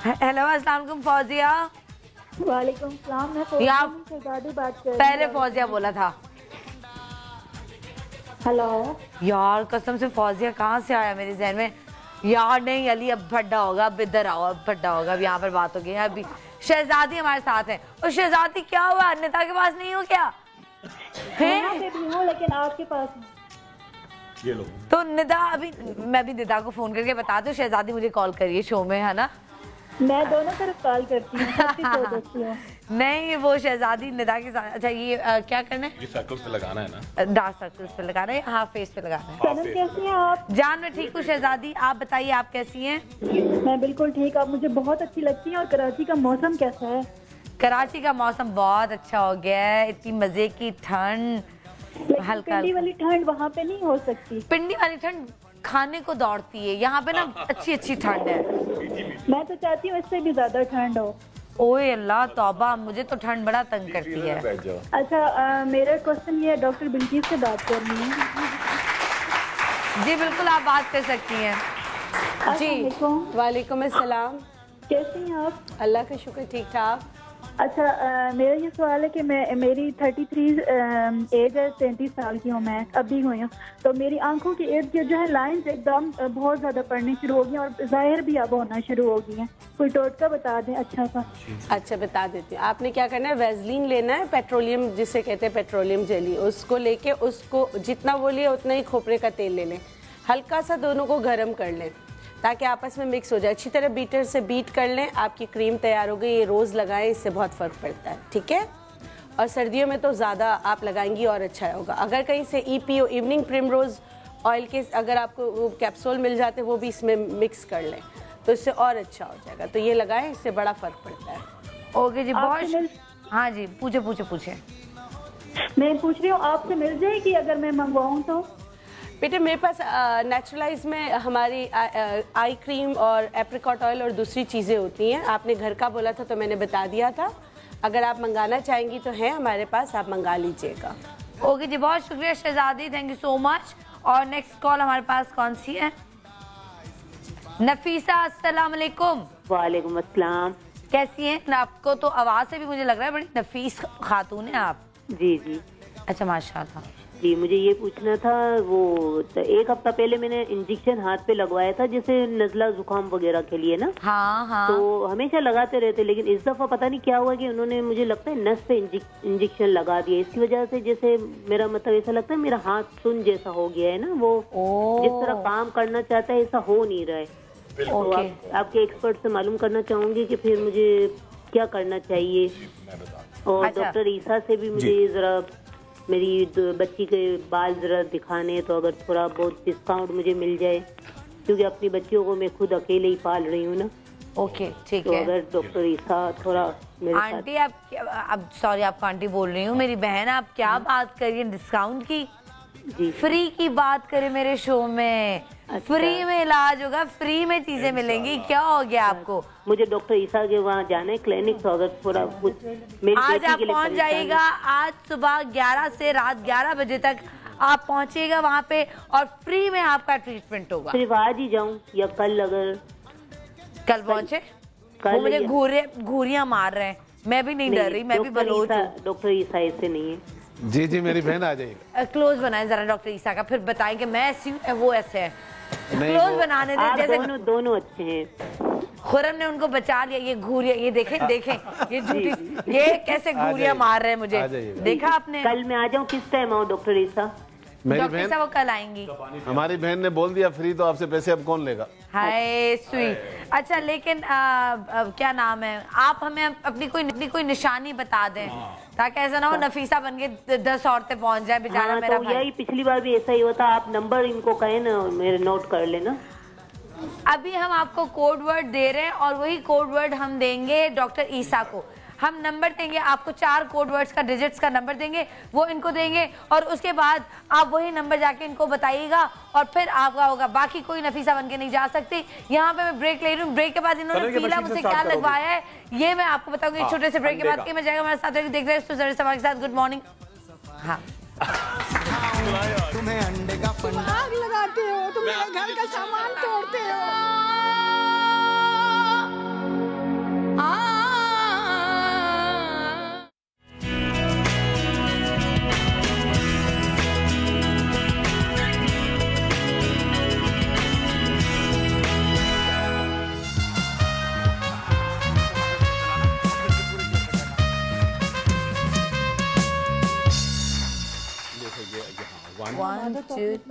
हेलो अस्सलाम वालेकुम फौजिया। वालेकुम सलाम, मैं शहजादी बात कर रही हूं। पहले फौजिया बोला था। हेलो यार कसम से फौजिया कहाँ से आया मेरे जहन में यार। नहीं अली अब भड्डा होगा, अब इधर आओ, अब भड्डा होगा, अब यहाँ पर बात होगी। अभी शहजादी हमारे साथ है। और शहजादी क्या हुआ, नेता के पास नहीं हो क्या? हूँ लेकिन आपके पास ये लो। तो निदा अभी मैं भी निदा को फोन करके बता दूं शहजादी मुझे कॉल करिए शो में, है ना? मैं दोनों तरफ कॉल करती हूँ। नहीं वो शहजादी निदा के साथ। अच्छा ये क्या करना है? ये सर्कल्स पे लगाना है ना? डार्क सर्कल्स पे लगाना है, हाफ फेस पे लगाना है। सनम कैसी हैं आप? जान मैं ठीक हूँ शहजादी, आप बताइए आप कैसी हैं? मैं बिल्कुल ठीक, आप मुझे बहुत अच्छी लगती हैं। और कराची का मौसम कैसा है? कराची का मौसम बहुत अच्छा हो गया है, इतनी मजे की ठंड, हल्का पिंडी वाली ठंड वहाँ पे नहीं हो सकती। पिंडी वाली ठंड खाने को दौड़ती है, यहाँ पे ना अच्छी अच्छी ठंड है। मैं तो चाहती हूँ इससे भी ज्यादा ठंड हो। ओए अल्लाह तौबा, मुझे तो ठंड बड़ा तंग करती है। अच्छा मेरा क्वेश्चन ये है, डॉक्टर बिल्किस से बात करनी है। जी बिल्कुल आप बात कर सकती हैं। जी वालेकुम अस्सलाम। कैसी हैं आप? अल्लाह का शुक्र ठीक ठाक। अच्छा मेरा ये सवाल है कि मेरी 33 एज है, 33 साल की हूँ मैं, अभी हुई हूँ। तो मेरी आंखों की इर्द गिर्द जो है लाइंस एकदम बहुत ज़्यादा पड़नी शुरू हो गई और ज़ाहिर भी अब होना शुरू हो गई हैं। कोई टोटका बता दें अच्छा सा। अच्छा बता देती हूँ। आपने क्या करना है, वैसलीन लेना है, पेट्रोलियम जिसे कहते हैं पेट्रोलियम जेली, उसको लेके उसको जितना वो लिए उतना ही खोपरे का तेल ले लें, हल्का सा दोनों को गर्म कर लें ताकि आपस में मिक्स हो जाए। अच्छी तरह बीटर से बीट कर लें, आपकी क्रीम तैयार हो गई। ये रोज़ लगाएं, इससे बहुत फ़र्क पड़ता है, ठीक है? और सर्दियों में तो ज़्यादा आप लगाएंगी और अच्छा होगा। अगर कहीं से EPO इवनिंग प्रिमरोज़ ऑयल के अगर आपको कैप्सूल मिल जाते हैं वो भी इसमें मिक्स कर लें तो इससे और अच्छा हो जाएगा। तो ये लगाएं, इससे बड़ा फ़र्क पड़ता है। ओके जी बहुत। हाँ जी पूछे। मैं पूछ रही हूँ आपसे मिल जाएगी अगर मैं मंगवाऊँ तो? बेटे मेरे पास नेचुरलाइज में हमारी आई क्रीम और एप्रिकॉट ऑयल और दूसरी चीज़ें होती हैं। आपने घर का बोला था तो मैंने बता दिया था। अगर आप मंगाना चाहेंगी तो है हमारे पास, आप मंगा लीजिएगा। ओके जी बहुत शुक्रिया शहजादी, थैंक यू सो मच। और नेक्स्ट कॉल हमारे पास कौन सी है? नफीसा अस्सलाम वालेकुम। वालेकुम अस्सलाम। कैसी हैं? आपको तो आवाज से भी मुझे लग रहा है बड़ी नफीस खातून है आप। जी जी। अच्छा माशाल्लाह। जी मुझे ये पूछना था, वो एक हफ्ता पहले मैंने इंजेक्शन हाथ पे लगवाया था, जैसे नजला जुकाम वगैरह के लिए ना। हाँ हाँ। तो हमेशा लगाते रहते, लेकिन इस दफा पता नहीं क्या हुआ कि उन्होंने मुझे लगता है नस पे इंजेक्शन लगा दिया। इसकी वजह से जैसे मेरा मतलब ऐसा लगता है मेरा हाथ सुन जैसा हो गया है ना, वो जिस तरह काम करना चाहता है ऐसा हो नहीं रहा है। तो आपके एक्सपर्ट से मालूम करना चाहूंगी कि फिर मुझे क्या करना चाहिए। और डॉक्टर ईसा से भी मुझे जरा मेरी बच्ची के बाल जरा दिखाने, तो अगर थोड़ा बहुत डिस्काउंट मुझे मिल जाए, क्योंकि अपनी बच्चियों को मैं खुद अकेले ही पाल रही हूँ ना। ओके ठीक है। तो अगर डॉक्टर ईसा थोड़ा मेरे आंटी अब सॉरी आपको आंटी बोल रही हूँ, मेरी बहन आप क्या बात करिए डिस्काउंट की। जी। फ्री की बात करें मेरे शो में। अच्छा। फ्री में इलाज होगा, फ्री में चीजें मिलेंगी। क्या हो गया आपको? मुझे डॉक्टर ईसा के वहाँ जाना है क्लिनिक, तो अगर थोड़ा कुछ आज आप पहुँच जाइएगा। आज सुबह 11 से रात 11 बजे तक आप पहुँचिएगा वहाँ पे और फ्री में आपका ट्रीटमेंट होगा। सिर्फ आज ही जाऊँ या कल? अगर कल पहुँचे वो मुझे घूरियाँ मार रहे हैं। मैं भी नहीं डर रही, मैं भी बलोच हूँ। डॉक्टर ईसा ऐसे नहीं है। जी जी मेरी बहन आ जाएगी। क्लोज बनाए जरा डॉक्टर ईसा का, फिर बताएं कि मैं ऐसी हूँ वो ऐसे है। क्लोज बनाने दें। जैसे दोनों अच्छे हैं। खुरम ने उनको बचा लिया। ये घूरिया, ये देखें देखें ये झूठी, ये कैसे घूरिया मार रहे हैं मुझे। देखा आपने? कल मैं आ जाऊँ? किस टाइम आऊँ डॉक्टर ईसा? डॉक्टर ईसा वो कल आएंगी। हमारी बहन ने बोल दिया फ्री, तो आपसे पैसे अब कौन लेगा? हाय स्वीट। अच्छा लेकिन क्या नाम है, आप हमें अपनी कोई निशानी बता दें ताकि ऐसा ना हो नफीसा बन के 10 औरतें पहुंच जाए बेचारा। हाँ, मेरा तो यही पिछली बार भी ऐसा ही होता। आप नंबर इनको कहे ना, मेरे नोट कर लेना। अभी हम आपको कोड वर्ड दे रहे हैं और वही कोड वर्ड हम देंगे डॉक्टर ईसा को। हम नंबर देंगे आपको, 4 कोड वर्ड्स का डिजिट्स का नंबर देंगे, वो इनको देंगे और उसके बाद आप वही नंबर जाके इनको बताइएगा और फिर आपका होगा। बाकी कोई नफीसा बन के नहीं जा सकती। यहाँ पे मैं ब्रेक ले रही हूँ। ब्रेक के बाद इन्होंने पीला मुझसे क्या लगवाया है ये मैं आपको बताऊंगी। छोटे से ब्रेक के बाद मैं जाएगा हमारे साथ देख रहे हैं सभा के साथ। Good morning. हाँ तुम्हें अंडे का आग लगाते हो, तुम मेरे घर का सामान तोड़ते हो।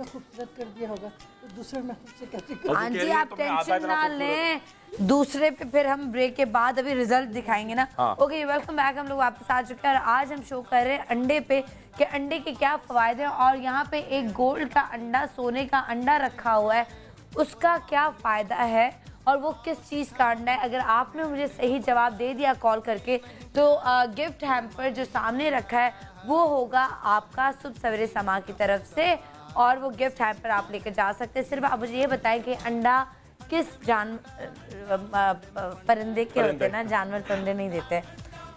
खूबसूरत कर दिया होगा तो दूसरे में खुद से कैसे। हाँ जी आप टेंशन ना लें, दूसरे पे फिर हम ब्रेक के बाद अभी रिजल्ट दिखाएंगे ना। Okay welcome back. हम लोग वापस आ चुके हैं और आज हम शो कर रहे हैं अंडे पे कि अंडे के क्या फायदे हैं और यहाँ पे एक गोल्ड का अंडा, सोने का अंडा रखा हुआ है, उसका क्या फायदा है और वो किस चीज़ का अंडा है। अगर आपने मुझे सही जवाब दे दिया कॉल करके तो गिफ्ट हैम्पर जो सामने रखा है वो होगा आपका सुबह सवेरे समा की तरफ से और वो गिफ्ट हैम्पर आप लेकर जा सकते हैं। सिर्फ आप मुझे ये बताएं कि अंडा किस परिंदे के होते हैं ना, जानवर परिंदे नहीं देते,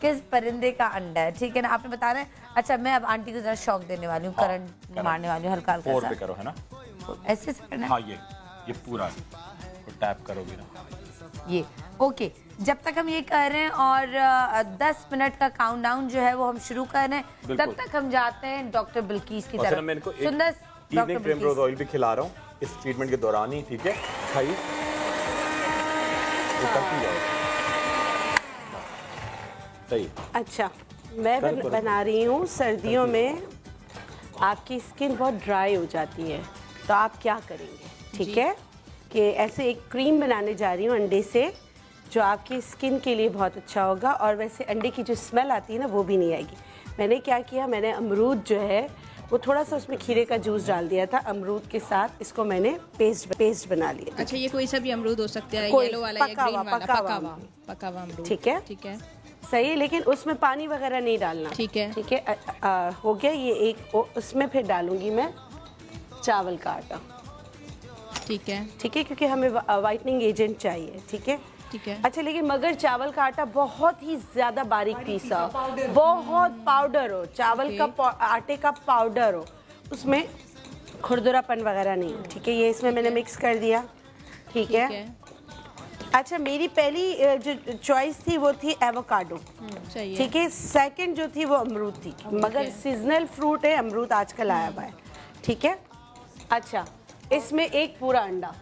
किस परिंदे का अंडा है, ठीक है ना, आपने बताना है। अच्छा मैं अब आंटी को जरा शॉक देने वाली हूँ, करंट मारने वाली हूँ हल्का हल्का सा। करो है ना, ऐसे से करना है। हाँ ये पूरा टैप करोगे ना ये। ओके जब तक हम ये कर रहे हैं और 10 मिनट का काउंटडाउन जो है वो हम शुरू कर रहे हैं, तब तक हम जाते हैं डॉक्टर बिल्कीस की तरफ। मैं इनको इवनिंग प्रिमरोज ऑयल भी खिला रहा हूँ इस ट्रीटमेंट के दौरान ही, ठीक है। खाइए सही। अच्छा मैं बना रही हूँ, सर्दियों में आपकी स्किन बहुत ड्राई हो जाती है तो आप क्या करेंगे, ठीक है, कि ऐसे एक क्रीम बनाने जा रही हूँ अंडे से जो आपकी स्किन के लिए बहुत अच्छा होगा और वैसे अंडे की जो स्मेल आती है ना वो भी नहीं आएगी। मैंने क्या किया, मैंने अमरूद जो है वो थोड़ा सा उसमें खीरे का जूस डाल दिया था, अमरूद के साथ इसको मैंने पेस्ट बना लिया। अच्छा ये कोई सा भी अमरूद हो सकता है, येलो वाला या ग्रीन वाला, पका हुआ अमरूद, ठीक है, ठीक है सही है, लेकिन उसमें पानी वगैरह नहीं डालना, ठीक है, ठीक है। हो गया ये एक, उसमें फिर डालूंगी मैं चावल का आटा, ठीक है, ठीक है, क्योंकि हमें वाइटनिंग एजेंट चाहिए, ठीक है, ठीक है। अच्छा लेकिन मगर चावल का आटा बहुत ही ज्यादा बारीक पीसा, बहुत पाउडर हो, चावल का आटे का पाउडर हो, उसमें खुरदुरापन वगैरह नहीं हो, ठीक है। ये इसमें मैंने मिक्स कर दिया, ठीक है। अच्छा, मेरी पहली जो चॉइस थी वो थी एवोकाडो, ठीक है। सेकंड जो थी वो अमरूद थी, मगर सीजनल फ्रूट है अमरूद, आजकल आया हुआ है, ठीक है। अच्छा, इसमें एक पूरा अंडा,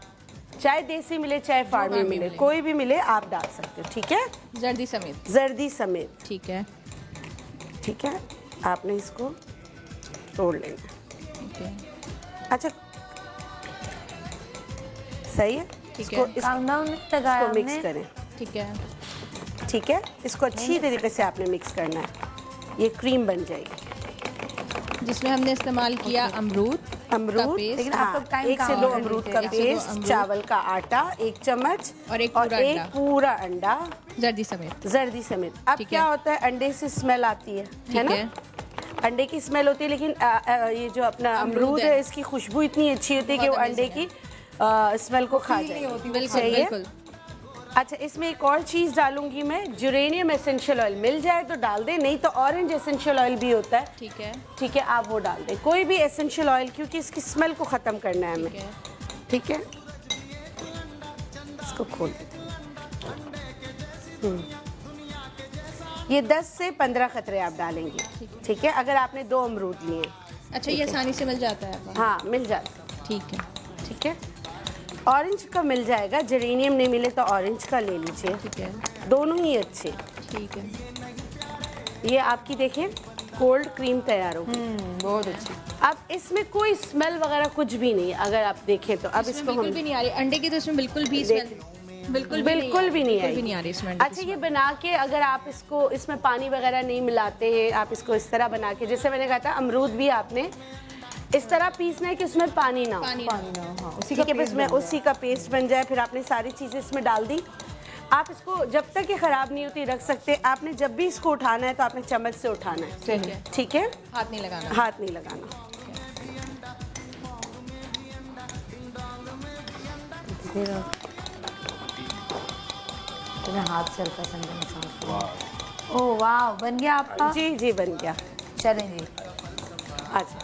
चाहे देसी मिले चाहे फार्मी मिले, कोई भी मिले आप डाल सकते हो, ठीक है। जर्दी समेत, जर्दी समेत, ठीक है। ठीक है, आपने इसको तोड़ लेना। अच्छा, सही है, इसको मिक्स करें, ठीक है। ठीक है, इसको अच्छी तरीके से आपने मिक्स करना है, ये क्रीम बन जाएगी जिसमें हमने इस्तेमाल किया अमरूद का पेस्ट, लेकिन आप लोग 1 से 2 अमरूद का पेस्ट, चावल का आटा 1 चम्मच और एक पूरा अंडा जर्दी समेत, जर्दी समेत। अब क्या होता है, अंडे से स्मेल आती है ना, अंडे की स्मेल होती है, लेकिन ये जो अपना अमरूद है इसकी खुशबू इतनी अच्छी होती है कि वो अंडे की स्मेल को खा जाएगी, सही है। अच्छा, इसमें एक और चीज़ डालूंगी मैं, यूरेनियम एसेंशियल ऑयल, मिल जाए तो डाल दें, नहीं तो ऑरेंज एसेंशियल ऑयल भी होता है, ठीक है, ठीक है, आप वो डाल दें, कोई भी एसेंशियल ऑयल, क्योंकि इसकी स्मेल को ख़त्म करना है हमें, ठीक है। इसको खोल देते हैं। ये 10 से 15 खतरे आप डालेंगे, ठीक है, अगर आपने 2 अमरूद लिए। अच्छा, ये आसानी से मिल जाता है? हाँ, मिल जाता है, ठीक है, ठीक है। ऑरेंज का मिल जाएगा, जेरेनियम नहीं मिले तो ऑरेंज का ले लीजिए, ठीक है, दोनों ही अच्छे, ठीक है। ये आपकी देखें कोल्ड क्रीम तैयार हो गई, बहुत अच्छी। अब इसमें कोई स्मेल वगैरह कुछ भी नहीं, अगर आप देखें तो अब इसको बिल्कुल भी नहीं आ रही अंडे की, तो इसमें बिल्कुल भी स्मेल बिल्कुल भी नहीं आ रही इसमें। अच्छा, ये बना के अगर आप इसको, इसमें पानी वगैरह नहीं मिलाते हैं, आप इसको इस तरह बना के, जैसे मैंने कहा था अमरूद भी आपने इस तरह पीसना है कि उसमें पानी ना हो, हाँ, ठीक है, बस में उसी का पेस्ट बन जाए। फिर आपने सारी चीज़ें इसमें डाल दी, आप इसको जब तक ये ख़राब नहीं होती रख सकते। आपने जब भी इसको उठाना है तो आपने चम्मच से उठाना है, ठीक है, हाथ नहीं लगाना, हाथ नहीं लगाना। हाथ से हल्का सा, ओह वाह, बन गया आपका? जी जी, बन गया। चलें जी, अच्छा,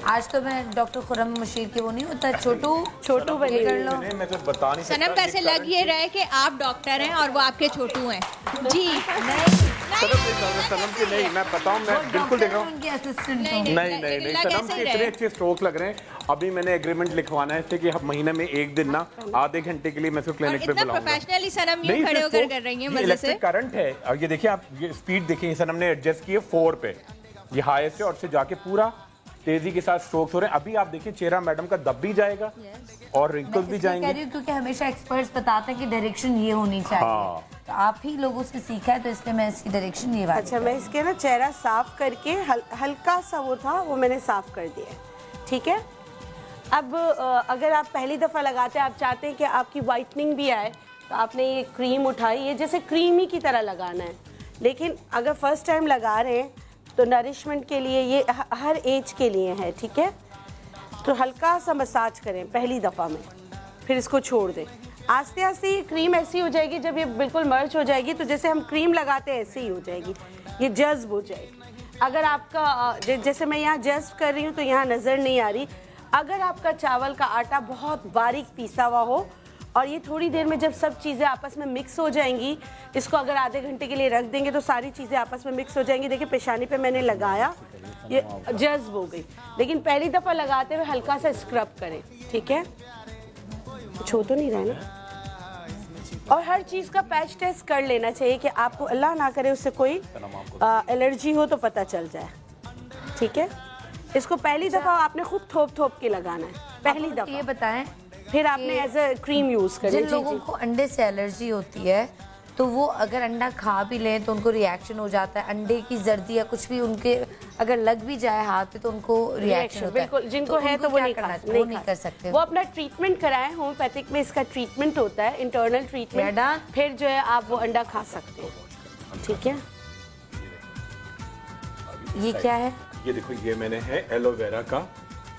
आज तो मैं डॉक्टर खुरम मशीर की वो नहीं होता, छोटू बनी कर लो। मैं तो बता नहीं सकता। सनम को ऐसे लग ये रहे कि आप डॉक्टर हैं और वो आपके छोटू हैं जी। सनम की नहीं, मैं बताऊं, मैं बिल्कुल देख रहा हूँ, नहीं सनम के इतने अच्छे स्ट्रोक लग रहे हैं। अभी मैंने एग्रीमेंट लिखवाना है इससे कि महीने में एक दिन ना आधे घंटे के लिए मैं इसको क्लिनिक पे बुलाऊंगा। प्रोफेशनली सनम यूं खड़े होकर कर रही हैं मजे से। इलेक्ट्रिक करंट है, और ये देखिए आप, ये स्पीड देखिए, सनम ने एडजस्ट की है 4 पे, ये हाईएस्ट है, और से जाके पूरा तेजी के साथ स्ट्रोक्स हो रहे हैं। अभी आप देखिए चेहरा मैडम का दब भी जाएगा और रिंकल्स भी जाएंगे। कह रही हूं क्योंकि हमेशा एक्सपर्ट्स बताते हैं कि डायरेक्शन ये होनी चाहिए। हाँ। तो आप ही लोगों से सीखा है, तो इसलिए मैं इसकी डायरेक्शन ये वाली। अच्छा, मैं इसके ना चेहरा साफ करके हल्का सा वो था वो मैंने साफ कर दिया, ठीक है। अब अगर आप पहली दफ़ा लगाते हैं, आप चाहते हैं कि आपकी वाइटनिंग भी आए, तो आपने ये क्रीम उठाई, ये जैसे क्रीमी की तरह लगाना है। लेकिन अगर फर्स्ट टाइम लगा रहे हैं तो नरिशमेंट के लिए ये हर एज के लिए है, ठीक है। तो हल्का सा मसाज करें पहली दफ़ा में, फिर इसको छोड़ दें। आस्ते आस्ते ये क्रीम ऐसी हो जाएगी, जब ये बिल्कुल मर्ज हो जाएगी तो जैसे हम क्रीम लगाते हैं ऐसे ही हो जाएगी, ये जज्ब हो जाएगी। अगर आपका जैसे मैं यहाँ जज्ब कर रही हूँ तो यहाँ नज़र नहीं आ रही। अगर आपका चावल का आटा बहुत बारीक पीसा हुआ हो और ये थोड़ी देर में जब सब चीज़ें आपस में मिक्स हो जाएंगी, इसको अगर आधे घंटे के लिए रख देंगे तो सारी चीज़ें आपस में मिक्स हो जाएंगी। देखिए पेशानी पे मैंने लगाया, ये जज्ब हो गई। लेकिन पहली दफ़ा लगाते हुए हल्का सा स्क्रब करें, ठीक है, छू तो नहीं रहा ना। और हर चीज़ का पैच टेस्ट कर लेना चाहिए कि आपको अल्लाह ना करे उससे कोई एलर्जी हो तो पता चल जाए, ठीक है। इसको पहली दफ़ा आपने खूब थोप के लगाना है, पहली दफ़ा। ये बताएं, फिर आपने एज अ क्रीम यूज़ करें। जिन लोगों को अंडे से एलर्जी होती है तो वो अगर अंडा खा भी लें तो उनको रिएक्शन हो जाता है। अंडे की जर्दी या कुछ भी उनके अगर लग भी जाए हाथ पे तो उनको रिएक्शन होता है। बिल्कुल, जिनको है तो वो नहीं कर सकते। वो अपना ट्रीटमेंट कराएं, होम्योपैथिक में इसका ट्रीटमेंट होता है, इंटरनल ट्रीटमेंट, फिर जो है आप वो अंडा खा सकते हैं, ठीक है। ये क्या है? ये देखो, ये मैंने है एलोवेरा का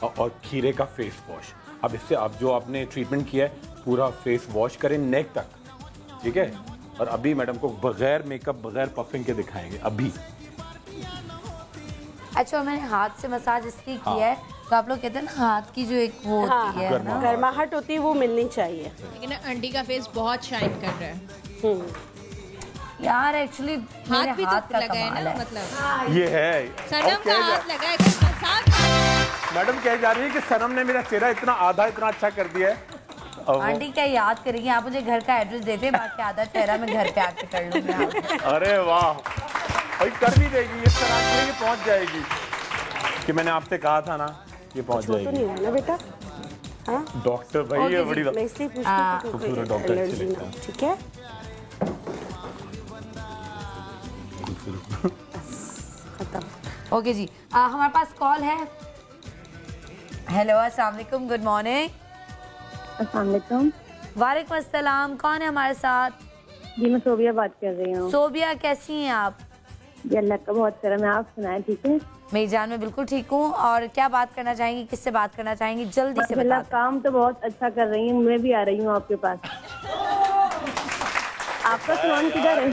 और खीरे का फेस वॉश। अब इससे आप जो आपने ट्रीटमेंट किया है पूरा फेस वॉश करें नेक तक, ठीक है। और अभी मैडम को बगैर मेकअप बगैर पफिंग के दिखाएंगे अभी। अच्छा, मैंने हाथ से मसाज इसलिए किया है तो आप लोग कहते हैं ना हाथ की जो एक वो होती है ना, गर्माहट होती है, वो मिलनी चाहिए। लेकिन आंटी का फेस बहुत शाइन कर रहा है यार। एक्चुअली हाथ भी हाथ तो का लगा है कमाल ना, है। मतलब ये है सनम का हाथ लगा है। मैडम कह जा रही है कि सनम ने मेरा चेहरा इतना आधा इतना अच्छा कर दिया है। आंटी क्या याद करेंगी, आप मुझे घर का एड्रेस देते हैं, बाकी आधा चेहरा मैं घर पे आके कर लूंगी। अरे वाह भाई, कर भी देगी इस तरह से, ये पहुंच जाएगी कि मैंने आपसे कहा था ना, ये पहुंच जाएगी। तो नहीं है ना बेटा? डॉक्टर भाई ये बड़ी खूबसूरत डॉक्टर अच्छी लगता है। ठीक है, ओके जी। हमारे पास कॉल है। हेलो, अस्सलाम वालेकुम, गुड मॉर्निंग। अस्सलाम वालेकुम। वालेकुम अस्सलाम। कौन है हमारे साथ? जी मैं सोबिया बात कर रही हूँ। सोबिया, कैसी हैं आप? जी अल्लाह का बहुत करम है, आप सुनाएं ठीक है? मेरी जान, मैं बिल्कुल ठीक हूँ। और क्या बात करना चाहेंगी, किससे बात करना चाहेंगी, जल्दी से बताओ। काम तो बहुत अच्छा कर रही हूँ, मैं भी आ रही हूँ आपके पास। आपका सामान किधर है?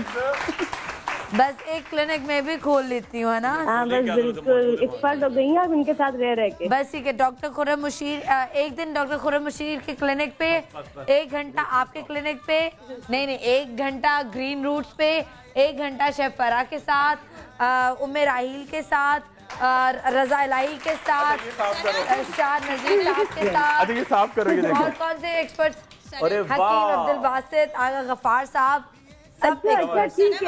बस एक क्लिनिक में भी खोल लेती हूँ, है ना? हाँ बस बिल्कुल एक्सपर्ट हो गई हैं आप इनके साथ रह के। बस ठीक है। डॉक्टर खुर्रम मुशीर, एक दिन डॉक्टर खुर्रम मुशीर के क्लिनिक पे, 1 घंटा आपके क्लिनिक पे, नहीं 1 घंटा ग्रीन रूट्स पे, 1 घंटा शेफ फरा के साथ, उम्मे राहील के साथ, रजा इलाही के साथ, शाह नजीर साहब के साथ। ये साफ करोगे? और कौन से एक्सपर्ट? अरे हकीम अब्दुल बासित, आगा गफार साहब। अच्छा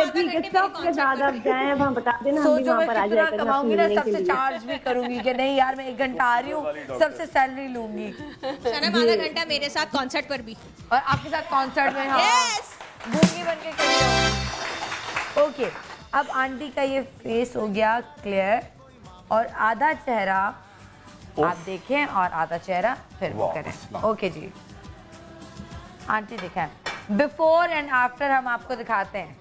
ठीक है सबके साथ आप जाएं, अब हम बता देना, हम भी वहाँ पर आ जाएंगे। कमाऊंगी ना, सबसे चार्ज भी करूंगी कि नहीं यार मैं 1 घंटा आ रही हूँ, सबसे सैलरी लूंगी। सनम आधा घंटा मेरे साथ कॉन्सर्ट पर भी, और आपके साथ कॉन्सर्ट में। हाँ, गूंगी बन के करिए। ओके, अब आंटी का ये फेस हो गया क्लियर, और आधा चेहरा आप देखें और आधा चेहरा फिर वो करें। ओके जी, आंटी दिखाएं, बिफोर एंड आफ्टर हम आपको दिखाते हैं।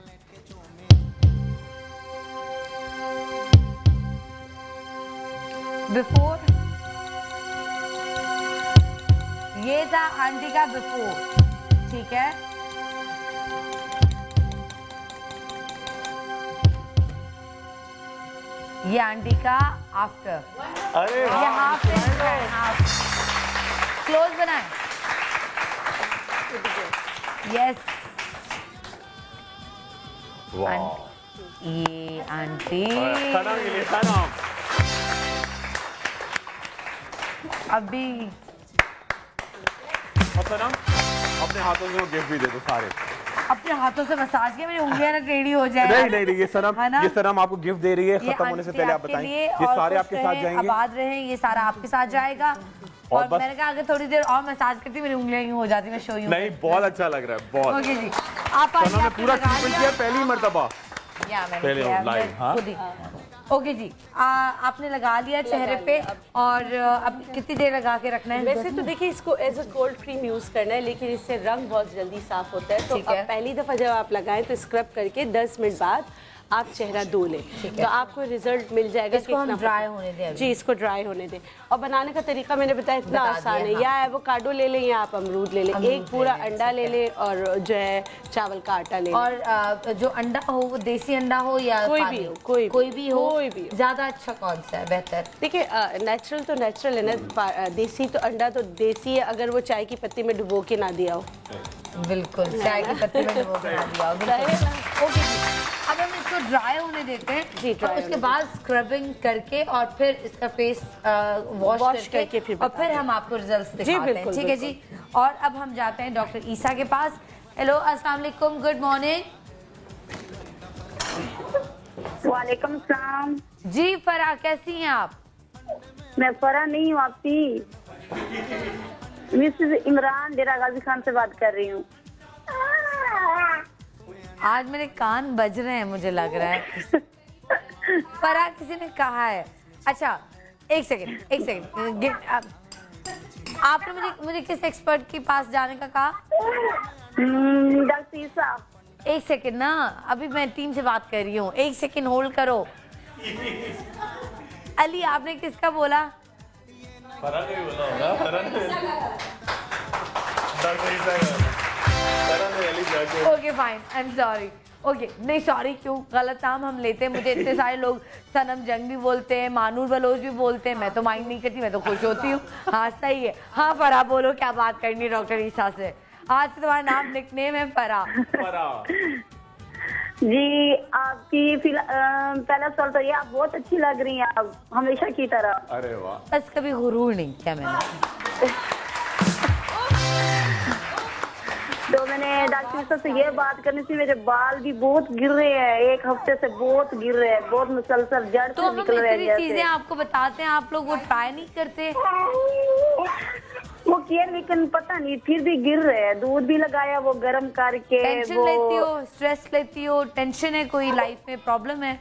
बिफोर, ये था आंटी का बिफोर, ठीक है। ये आंटी का आफ्टर। अरे ये हाफ क्लोज बनाए। यस, ये आंटी अभी अपने हाथों से वो गिफ्ट भी दे दो सारे। अपने हाथों से मसाज के मेरी उंगलियां ना टेढ़ी हो जाए। नहीं ये सनम आपको गिफ्ट दे रही है, खत्म होने से पहले आप बताएंगे। ये सारे आपके साथ जाएंगे, आबाद रहे, ये सारा आपके साथ जाएगा। और मैंने कहा अगर थोड़ी देर और मसाज करती मेरी उंगलियां यूं हो जाती, मैं शो यूं। नहीं बहुत अच्छा लग रहा है, बहुत। ओके जी, आप सनम ने पूरा ट्रीटमेंट किया पहली मर्तबा, पहले लाइव। ओके जी, आपने लगा लिया चेहरे पे, और अब कितनी देर लगा के रखना है? वैसे तो देखिए इसको as a cold cream use करना है, लेकिन इससे रंग बहुत जल्दी साफ होता है। तो अब पहली दफा जब आप लगाएं तो स्क्रब करके 10 मिनट बाद आप चेहरा धो लें, तो आपको रिजल्ट मिल जाएगा। इसको हम ड्राई होने दें। जी, इसको ड्राई होने दें। और बनाने का तरीका मैंने बताया इतना आसान है। या एवोकाडो ले लें या आप अमरूद ले लें, एक पूरा अंडा ले लें और जो है चावल का आटा ले लें। और जो अंडा हो वो देसी अंडा हो या कोई भी हो, कोई भी हो। ज्यादा अच्छा कौन सा है बेहतर? देखिए नेचुरल तो नेचुरल है ना, देसी तो अंडा तो देसी है, अगर वो चाय की पत्ती में डुबो के ना दिया हो। बिल्कुल, चाय की पत्ती में डुबो के ना दिया हो। ओके, अब हम इसको ड्राई होने देते हैं जी, और उसके बाद स्क्रबिंग करके और फिर इसका फेस वॉश करके फिर और फिर हम आपको रिजल्ट्स दिखाते हैं, ठीक है जी। और अब हम जाते हैं डॉक्टर ईसा के पास। हेलो, अस्सलाम वालेकुम, गुड मॉर्निंग। वालेकुम सलाम। जी फरा, कैसी हैं आप? मैं फरा नहीं हूँ, आपकी मिसेस इमरान डेरा गाजी खान से बात कर रही हूँ। आज मेरे कान बज रहे हैं, मुझे लग रहा है। फरा किसी ने कहा है। अच्छा एक सेकंड आपने मुझे किस एक्सपर्ट के पास जाने का कहा? डॉक्टर ईसा। एक सेकंड ना, अभी मैं टीम से बात कर रही हूँ, एक सेकंड होल्ड करो। अली, आपने किसका बोला? फरा ने बोला होगा, फरा ने डॉक्टर ईसा का। Okay fine, I am sorry. Okay नहीं सॉरी, क्यों गलत नाम हम लेते हैं। मुझे इतने सारे लोग सनम जंग भी बोलते हैं, मानूर बलोच भी बोलते हैं, मैं तो माइंड नहीं करती, मैं तो खुश होती हूँ। हाँ सही है। हाँ फरा बोलो, क्या बात करनी है डॉक्टर ईसा से। आज से तुम्हारा नाम निकनेम है फरा। जी आपकी पहला सवाल तो ये, आप बहुत अच्छी लग रही हैं आप हमेशा की तरह। अरे वाह। बस कभी गुरूर नहीं किया मैंने। तो मैंने डॉक्टर साहब से ये बात करनी थी, मेरे बाल भी बहुत गिर रहे हैं, एक हफ्ते से बहुत गिर रहे हैं, बहुत मुसलसल जड़ से निकल रहे हैं। चीजें आपको बताते हैं, आप लोग वो ट्राई नहीं करते। वो किया लेकिन पता नहीं फिर भी गिर रहे हैं। दूध भी लगाया वो गर्म करके। टेंशन लेती हो, स्ट्रेस लेती हो, टेंशन है कोई लाइफ में, प्रॉब्लम है?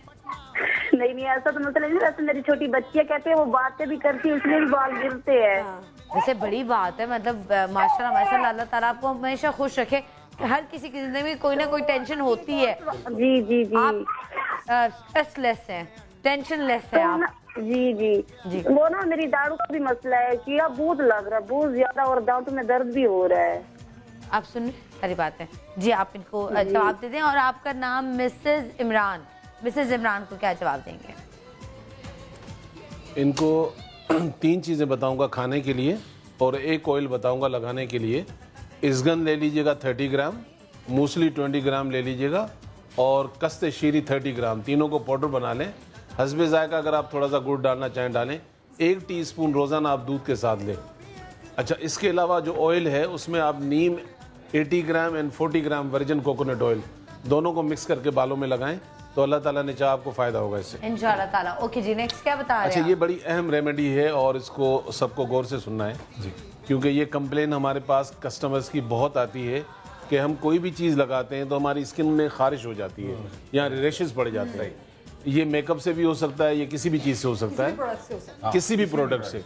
नहीं ऐसा तो मतलब नहीं। वैसे मेरी छोटी बच्चियाँ कहते हैं वो बातें भी करती है, उसमें भी बाल गिरते हैं। वैसे बड़ी बात है, मतलब माशाल्लाह माशाल्लाह, अल्लाह ताला आपको हमेशा खुश रखे। हर किसी की जिंदगी में कोई ना कोई टेंशन होती है। जी जी जी। आप स्ट्रेसलेस हैं, टेंशन लेस है आप। जी जी जी। वो ना मेरी दाढ़ों का भी मसला है, कीड़ा बहुत लग रहा है बहुत ज्यादा, और दांतों में दर्द भी हो रहा है। आप सुनिए, सारी बात है जी, आप इनको जवाब दे दें। और आपका नाम मिसेज इमरान, मिसेज इमरान को क्या जवाब देंगे? इनको 3 चीज़ें बताऊंगा खाने के लिए और एक ऑयल बताऊंगा लगाने के लिए। इसगन ले लीजिएगा 30 ग्राम, मूसली 20 ग्राम ले लीजिएगा और कस्ते शीरी 30 ग्राम। तीनों को पाउडर बना लें। हस्बे जायका अगर आप थोड़ा सा गुड़ डालना चाहें डालें। 1 टीस्पून रोज़ाना आप दूध के साथ लें। अच्छा, इसके अलावा जो ऑयल है उसमें आप नीम 80 gram and 40 gram virgin coconut oil दोनों को मिक्स करके बालों में लगाएं, तो अल्लाह ताला ने चाहा आपको फ़ायदा होगा इससे इंशाअल्लाह ताला। ओके जी, नेक्स्ट क्या बता रहे हैं? अच्छा, ये बड़ी अहम रेमेडी है और इसको सबको गौर से सुनना है जी, क्योंकि ये कंप्लेन हमारे पास कस्टमर्स की बहुत आती है कि हम कोई भी चीज़ लगाते हैं तो हमारी स्किन में खारिश हो जाती है या रेशेस पड़ जाते हैं। ये मेकअप से भी हो सकता है, ये किसी भी चीज़ से हो सकता है, किसी भी प्रोडक्ट से।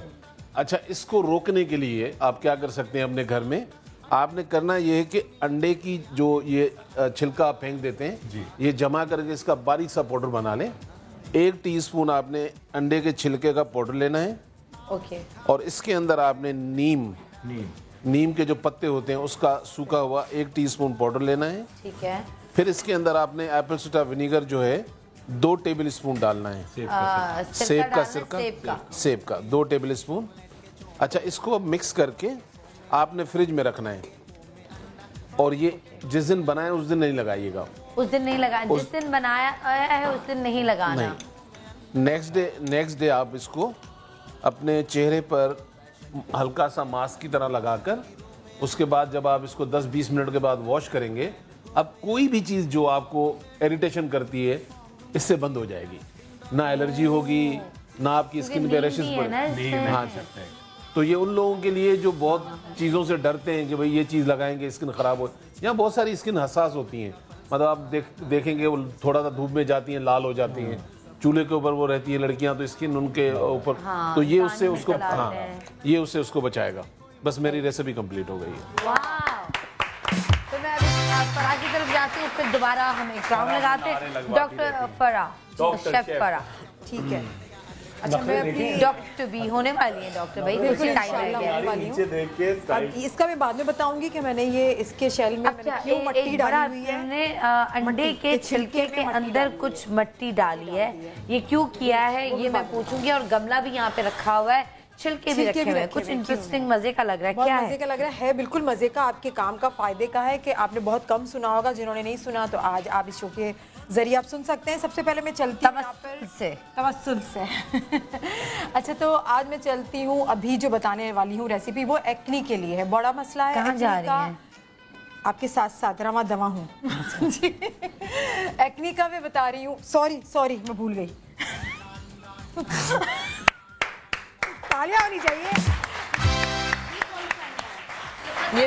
अच्छा, इसको रोकने के लिए आप क्या कर सकते हैं अपने घर में? आपने करना ये है कि अंडे की जो ये छिलका आप फेंक देते हैं, ये जमा करके इसका बारीक सा पाउडर बना लें। 1 टीस्पून आपने अंडे के छिलके का पाउडर लेना है। ओके। और इसके अंदर आपने नीम के जो पत्ते होते हैं उसका सूखा हुआ 1 टीस्पून पाउडर लेना है। ठीक है। फिर इसके अंदर आपने एप्पल साइडर विनेगर जो है 2 टेबल स्पून डालना है। सेब का 2 टेबल स्पून। अच्छा, इसको अब मिक्स करके आपने फ्रिज में रखना है और ये जिस दिन बनाए उस दिन नहीं लगाइएगा। उस दिन नहीं लगाना, जिस दिन बनाया है उस दिन नहीं लगाना। नेक्स्ट डे आप इसको अपने चेहरे पर हल्का सा मास्क की तरह लगाकर उसके बाद जब आप इसको 10-20 मिनट के बाद वॉश करेंगे, अब कोई भी चीज़ जो आपको इरिटेशन करती है इससे बंद हो जाएगी। ना एलर्जी होगी, ना आपकी स्किन पे रैशेस पड़ेंगे। हाँ, तो ये उन लोगों के लिए जो बहुत चीज़ों से डरते हैं कि भाई ये चीज़ लगाएंगे स्किन ख़राब हो, यहाँ बहुत सारी स्किन हसास होती हैं। मतलब आप देखेंगे वो थोड़ा सा धूप में जाती हैं, लाल हो जाती हैं, चूल्हे के ऊपर वो रहती है लड़कियां, तो स्किन उनके ऊपर तो ये उससे उसको ये उससे उसको बचाएगा। बस मेरी रेसिपी कंप्लीट हो गई है। तो मैं अभी फरा की तरफ जाती हूँ, फिर दोबारा हम एक राउंड लगाते हैं। डॉक्टर फरा, शेफ फरा, ठीक है। अच्छा, मैं अपनी डॉक्टर भी होने वाली है, डॉक्टर भाई कुछ टाइम रह गया। अब इसका मैं बाद में बताऊंगी कि मैंने ये इसके शेल में मैंने क्यों मट्टी डाली हुई है। हमने अंडे के छिलके के अंदर कुछ मट्टी डाली है, ये क्यों किया है ये मैं पूछूंगी। और गमला भी यहाँ पे रखा हुआ है, छिलके भी रखे हुए हैं। कुछ इंटरेस्टिंग मजे का लग रहा है। क्या है? मजे का लग रहा है, बिल्कुल मजे का, आपके काम का, फायदे का है कि आपने बहुत कम सुना होगा। जिन्होंने नहीं सुना तो आज आप इस शो के जरिए आप सुन सकते हैं। सबसे पहले मैं चलती हूँ तवस्सुल से अच्छा, तो आज मैं चलती हूँ, अभी जो बताने वाली हूँ रेसिपी वो एक्नी के लिए है। बड़ा मसला है। कहाँ जा रही हैं? आपके साथ साथ रवा दवा हूँ एक्नी का मैं बता रही हूँ। सॉरी मैं भूल गई तालियां होनी चाहिए। ये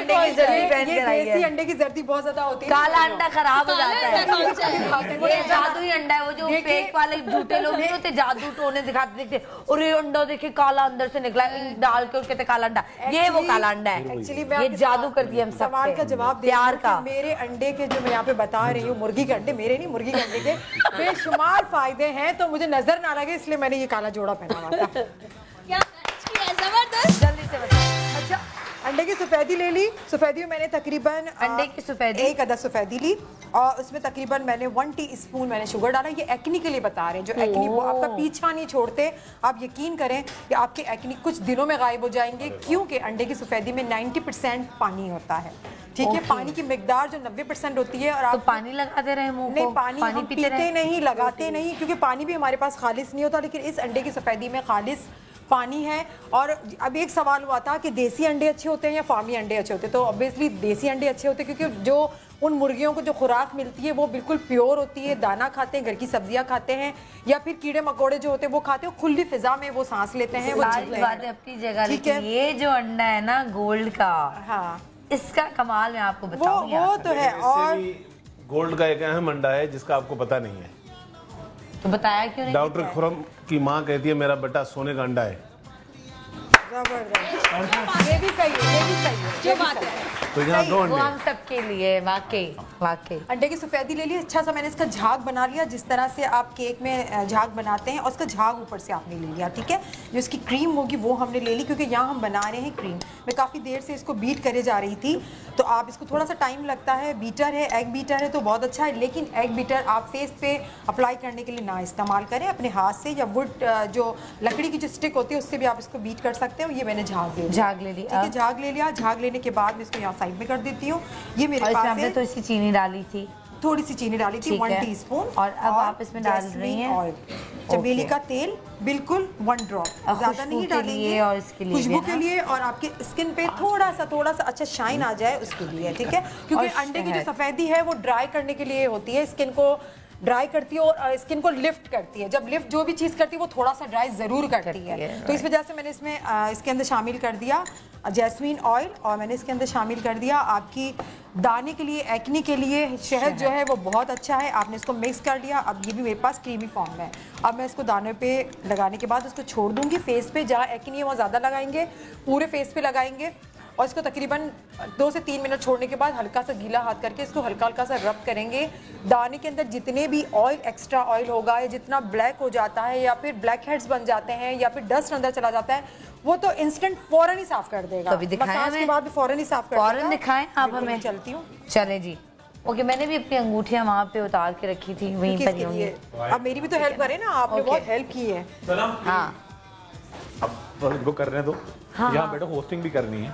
देसी अंडे की जर्दी बहुत ज्यादा होती है। काला अंडा खराब हो जाता है। वो जादुई अंडा है, वो जो फेक वाले झूठे लोग नहीं होते, जादू टोने दिखाते दिखते, और ये अंडा देखिए काला अंदर से निकला, डाल के कहते काला अंडा, ये वो काला अंडा है। एक्चुअली ये जादू कर दिया हम सब। सवाल का जवाब प्यार का। मेरे अंडे के जो मैं यहाँ पे बता रही हूँ, मुर्गी के अंडे, मेरे नहीं मुर्गी के अंडे के बेशुमार फायदे हैं, तो मुझे नजर ना लगे इसलिए मैंने ये काला जोड़ा पहना हुआ था। जबरदस्त। जल्दी से बताओ। अच्छा, अंडे अंडे की सफेदी ले ली। सफेदी में मैंने तकरीबन अंडे की सफेदी 1 अदद सफेदी ली और उसमें तकरीबन मैंने 1 टीस्पून मैंने शुगर डाला। ये एक्नी के लिए बता रहे हैं, जो एक्नी वो आपका पीछा नहीं छोड़ते। आप यकीन करें कि आपके एक्नी कुछ दिनों में गायब हो जाएंगे, क्योंकि अंडे की सफेदी में 90% पानी होता है। ठीक है, पानी की मिकदार जो 90% होती है। और आप तो पानी लगाते रहे मुंह को? नहीं, पानी हम पीते नहीं, लगाते नहीं, क्योंकि पानी भी हमारे पास खालिस नहीं होता। लेकिन इस अंडे की सफेदी में खालिस पानी है। और अब एक सवाल हुआ था कि देसी अंडे अच्छे होते हैं या फार्मी अंडे अच्छे होते हैं, तो ऑब्वियसली देसी अंडे अच्छे होते हैं, क्योंकि जो उन मुर्गियों को जो खुराक मिलती है वो बिल्कुल प्योर होती है। दाना खाते हैं, घर की सब्जियां खाते हैं, या फिर कीड़े मकोड़े जो होते हैं वो खाते हैं, खुली फिजा में वो सांस लेते हैं। वो बात अपनी जगह, लेकिन ये जो अंडा है ना गोल्ड का, हाँ, इसका कमाल मैं आपको बताऊंगी। वो तो है। और गोल्ड का एक अहम अंडा है जिसका आपको पता नहीं है, तो बताया क्यों नहीं? डॉक्टर खुरम की माँ कहती है मेरा बेटा सोने का अंडा है। जबरदस्त, ये भी सही है, ये भी सही है, जो बात है। तो यहाँ 2 अंडे, वो हम सबके लिए वाकई अंडे की सफेदी ले ली। अच्छा सा मैंने इसका झाग बना लिया, जिस तरह से आप केक में झाग बनाते हैं, और उसका झाग ऊपर से आपने ले लिया। ठीक है, जो इसकी क्रीम होगी वो हमने ले ली, क्योंकि यहाँ हम बना रहे हैं क्रीम। मैं काफ़ी देर से इसको बीट करे जा रही थी, तो आप इसको थोड़ा सा टाइम लगता है। बीटर है, एग बीटर है तो बहुत अच्छा है, लेकिन एग बीटर आप फेस पे अप्लाई करने के लिए ना इस्तेमाल करें, अपने हाथ से या वुड जो लकड़ी की जो स्टिक होती है उससे भी आप इसको बीट कर सकते हो। ये मैंने झाग ले लिया। ठीक है, झाग ले लिया। झाग लेने के बाद मैं इसको यहाँ साइड में कर देती हूँ। ये मेरे पास है, तो इसकी चीनी डाली थी, थोड़ी सी चीनी डाली थी, 1 टीस्पून। और अब आप इसमें डाल रही हैं ऑयल, चमेली का तेल, बिल्कुल 1 ड्रॉप, ज्यादा नहीं डालेंगे, और इसके लिए खुशबू के लिए, और आपके स्किन पे थोड़ा सा अच्छा शाइन आ जाए उसके लिए। ठीक है, क्योंकि अंडे की जो सफेदी है वो ड्राई करने के लिए होती है, स्किन को ड्राई करती है और स्किन को लिफ्ट करती है। जब लिफ्ट जो भी चीज़ करती है वो थोड़ा सा ड्राई ज़रूर करती है। तो इस वजह से मैंने इसमें इसके अंदर शामिल कर दिया जैस्मीन ऑयल, और मैंने इसके अंदर शामिल कर दिया आपकी दाने के लिए, एक्नी के लिए शहद जो है वो बहुत अच्छा है। आपने इसको मिक्स कर लिया। अब ये भी मेरे पास क्रीमी फॉर्म में है। अब मैं इसको दाने पे लगाने के बाद उसको छोड़ दूंगी। फेस पे जहाँ एक्नी है वहाँ ज़्यादा लगाएंगे, पूरे फेस पे लगाएंगे, और इसको तकरीबन 2 से 3 मिनट छोड़ने के बाद हल्का सा गीला हाथ करके इसको हल्का सा रब करेंगे। दाने के अंदर जितने भी ऑयल, एक्स्ट्रा ऑयल होगा, या जितना ब्लैक हो जाता है, या फिर ब्लैक हेड्स बन जाते हैं, या फिर डस्ट अंदर चला जाता है, वो तो इंस्टेंट फौरन ही साफ कर देगा। मसाज के बाद भी फौरन ही साफ कर देगा। फौरन दिखाएं आप हमें? चलती हूँ, चले जी। ओके, मैंने भी अपनी अंगूठियां वहाँ पे उतार के रखी थी, वहीं पर ही होंगी। अब मेरी भी तो हेल्प करें ना, आपने बहुत हेल्प की है। हाँ, अब इनको करने दो। हाँ, यहाँ बेटा होस्टिंग भी करनी है।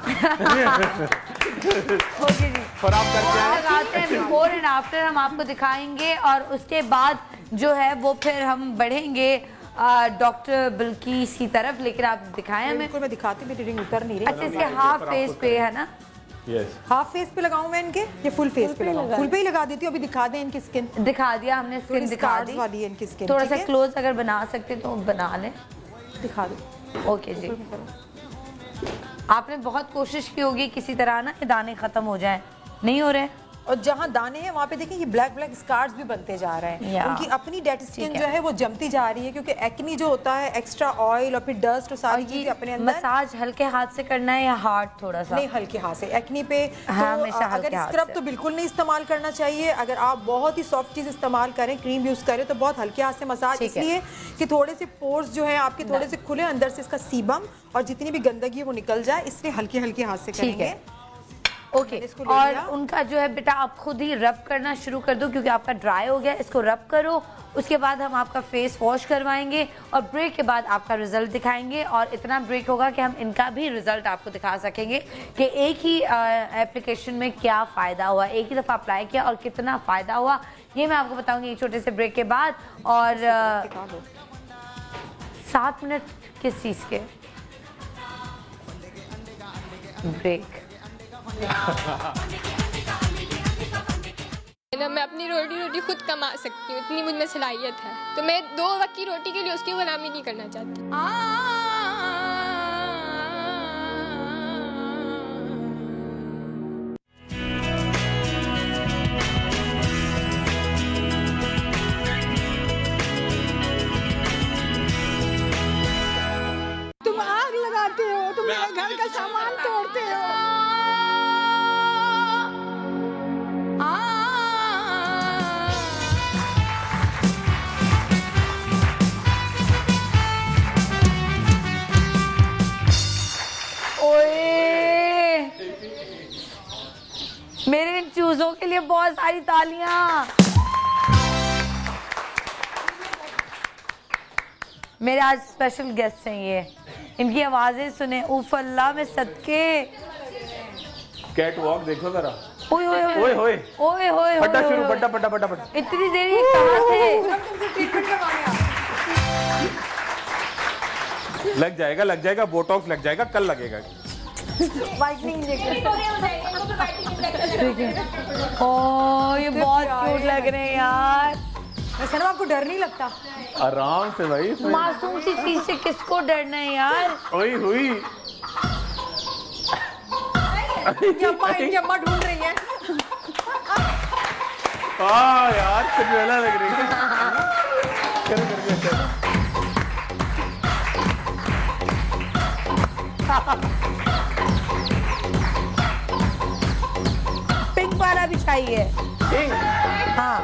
ओके जी, और आप करते हैं बिफोर एंड आफ्टर हम आपको दिखाएंगे, और उसके बाद जो है वो फिर हम बढ़ेंगे डॉक्टर बिल्किस की तरफ। लेकिन आप दिखाएं हमें। मैं दिखाती, मेरी रिंग उतर नहीं रही। अच्छा, इसके हाफ फेस पे है ना? हाफ फेस पे लगाऊं मैं इनके, ये फुल फेस पे लगाऊं? फुल पे ही लगा देती हूँ। अभी दिखा दें इनकी स्किन। दिखा दिया हमने, स्किन दिखा दी वाली है इनकी स्किन। थोड़ा सा क्लोज अगर बना सकते तो बना लें, दिखा दो। ओके जी, आपने बहुत कोशिश की होगी किसी तरह ना कि दाने खत्म हो जाएं, नहीं हो रहे। और जहाँ दाने हैं वहाँ पे देखें ये ब्लैक स्कार्स भी बनते जा रहे हैं। उनकी अपनी डेड स्किन जो है वो जमती जा रही है, क्योंकि एक्नी जो होता है, एक्स्ट्रा ऑयल और फिर डस्ट और सारी चीजें अपने अंदर। मसाज हल्के हाथ से करना है या हार्ड थोड़ा सा? नहीं, हल्के हाथ से। एक्नी पे हाँ, तो अगर स्क्रब तो बिल्कुल नहीं इस्तेमाल करना चाहिए। अगर आप बहुत ही सॉफ्ट चीज इस्तेमाल करें, क्रीम यूज करें, तो बहुत हल्के हाथ से मसाज, इसलिए कि थोड़े से पोर्स जो है आपके थोड़े से खुले, अंदर से इसका सीबम और जितनी भी गंदगी है वो निकल जाए, इसलिए हल्के हल्के हाथ से करेंगे। ओके, और उनका जो है बेटा आप खुद ही रब करना शुरू कर दो, क्योंकि आपका ड्राई हो गया। इसको रब करो, उसके बाद हम आपका फेस वॉश करवाएंगे और ब्रेक के बाद आपका रिजल्ट दिखाएंगे। और इतना ब्रेक होगा कि हम इनका भी रिजल्ट आपको दिखा सकेंगे कि एक ही एप्लीकेशन में क्या फ़ायदा हुआ, एक ही दफ़ा अप्लाई किया और कितना फ़ायदा हुआ, ये मैं आपको बताऊंगी एक छोटे से ब्रेक के बाद। और 7 मिनट किस चीज़ के ब्रेक? मैं अपनी रोटी खुद कमा सकती हूँ, इतनी मुझ में सलाहियत है। तो मैं 2 वक्त की रोटी के लिए उसकी गुलामी नहीं करना चाहती। तुम आग लगाते हो, तुम मेरे घर का सामान तोड़ते हो। चूजों के लिए बहुत सारी तालियां। मेरे आज स्पेशल गेस्ट हैं ये, इनकी आवाजें सुने, उफ अल्लाह में सदके। कैट वॉक देखो जरा। ओए ओए ओए ओए ओए ओए फटा शुरू, फटा फटा फटा फटा। इतनी देर ये कहाँ थे? लग जाएगा, बोटॉक्स लग जाएगा, कल लगेगा। वाइटनिंग ओह ये बहुत क्यूट लग रहे हैं यार। वैसे ना आपको डर नहीं लगता? आराम से भाई, मासूम सी चीज से किसको डरना है यार। ओए हुई अम्मा ढूंढ रही है। हाँ यार चिड़ियाला लग रही है। पिंक वाला भी चाहिए। पिंक? हाँ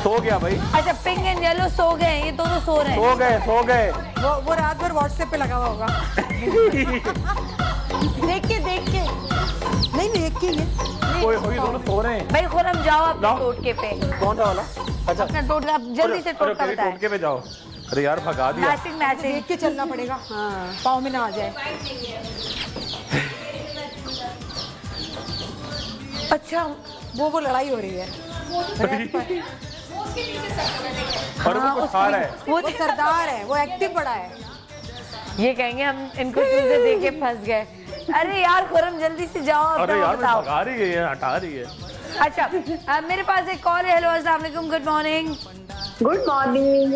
सो गया भाई। अच्छा पिंक एंड येलो सो गए, ये दोनों सो रहे हैं। सो गए। वो रात भर व्हाट्सएप पे लगा हुआ होगा। देख के नहीं देख के ये दोनों सो रहे हैं। भाई खुरम जाओ अपने टोटके पे। कौन सा वाला? अच्छा अपना टोटका आप जल्दी से टोटका बताएं। टोटके पे जाओ। अरे यार भगा दिया। मैचिंग देख के चलना पड़ेगा, हाँ पाँव में ना आ जाए। अच्छा वो लड़ाई हो रही है। और वो कुछ खा रहा है। वो सरदार है, वो एक्टिव बड़ा है। ये कहेंगे हम इनको चूजे देख के फंस गए। अरे यार खुरम जल्दी से जाओ। अरे यार बताओ। भगा रही है, हटा रही है। अच्छा मेरे पास एक कॉल है। हेलो अस्सलाम वालेकुम, good morning. Good morning,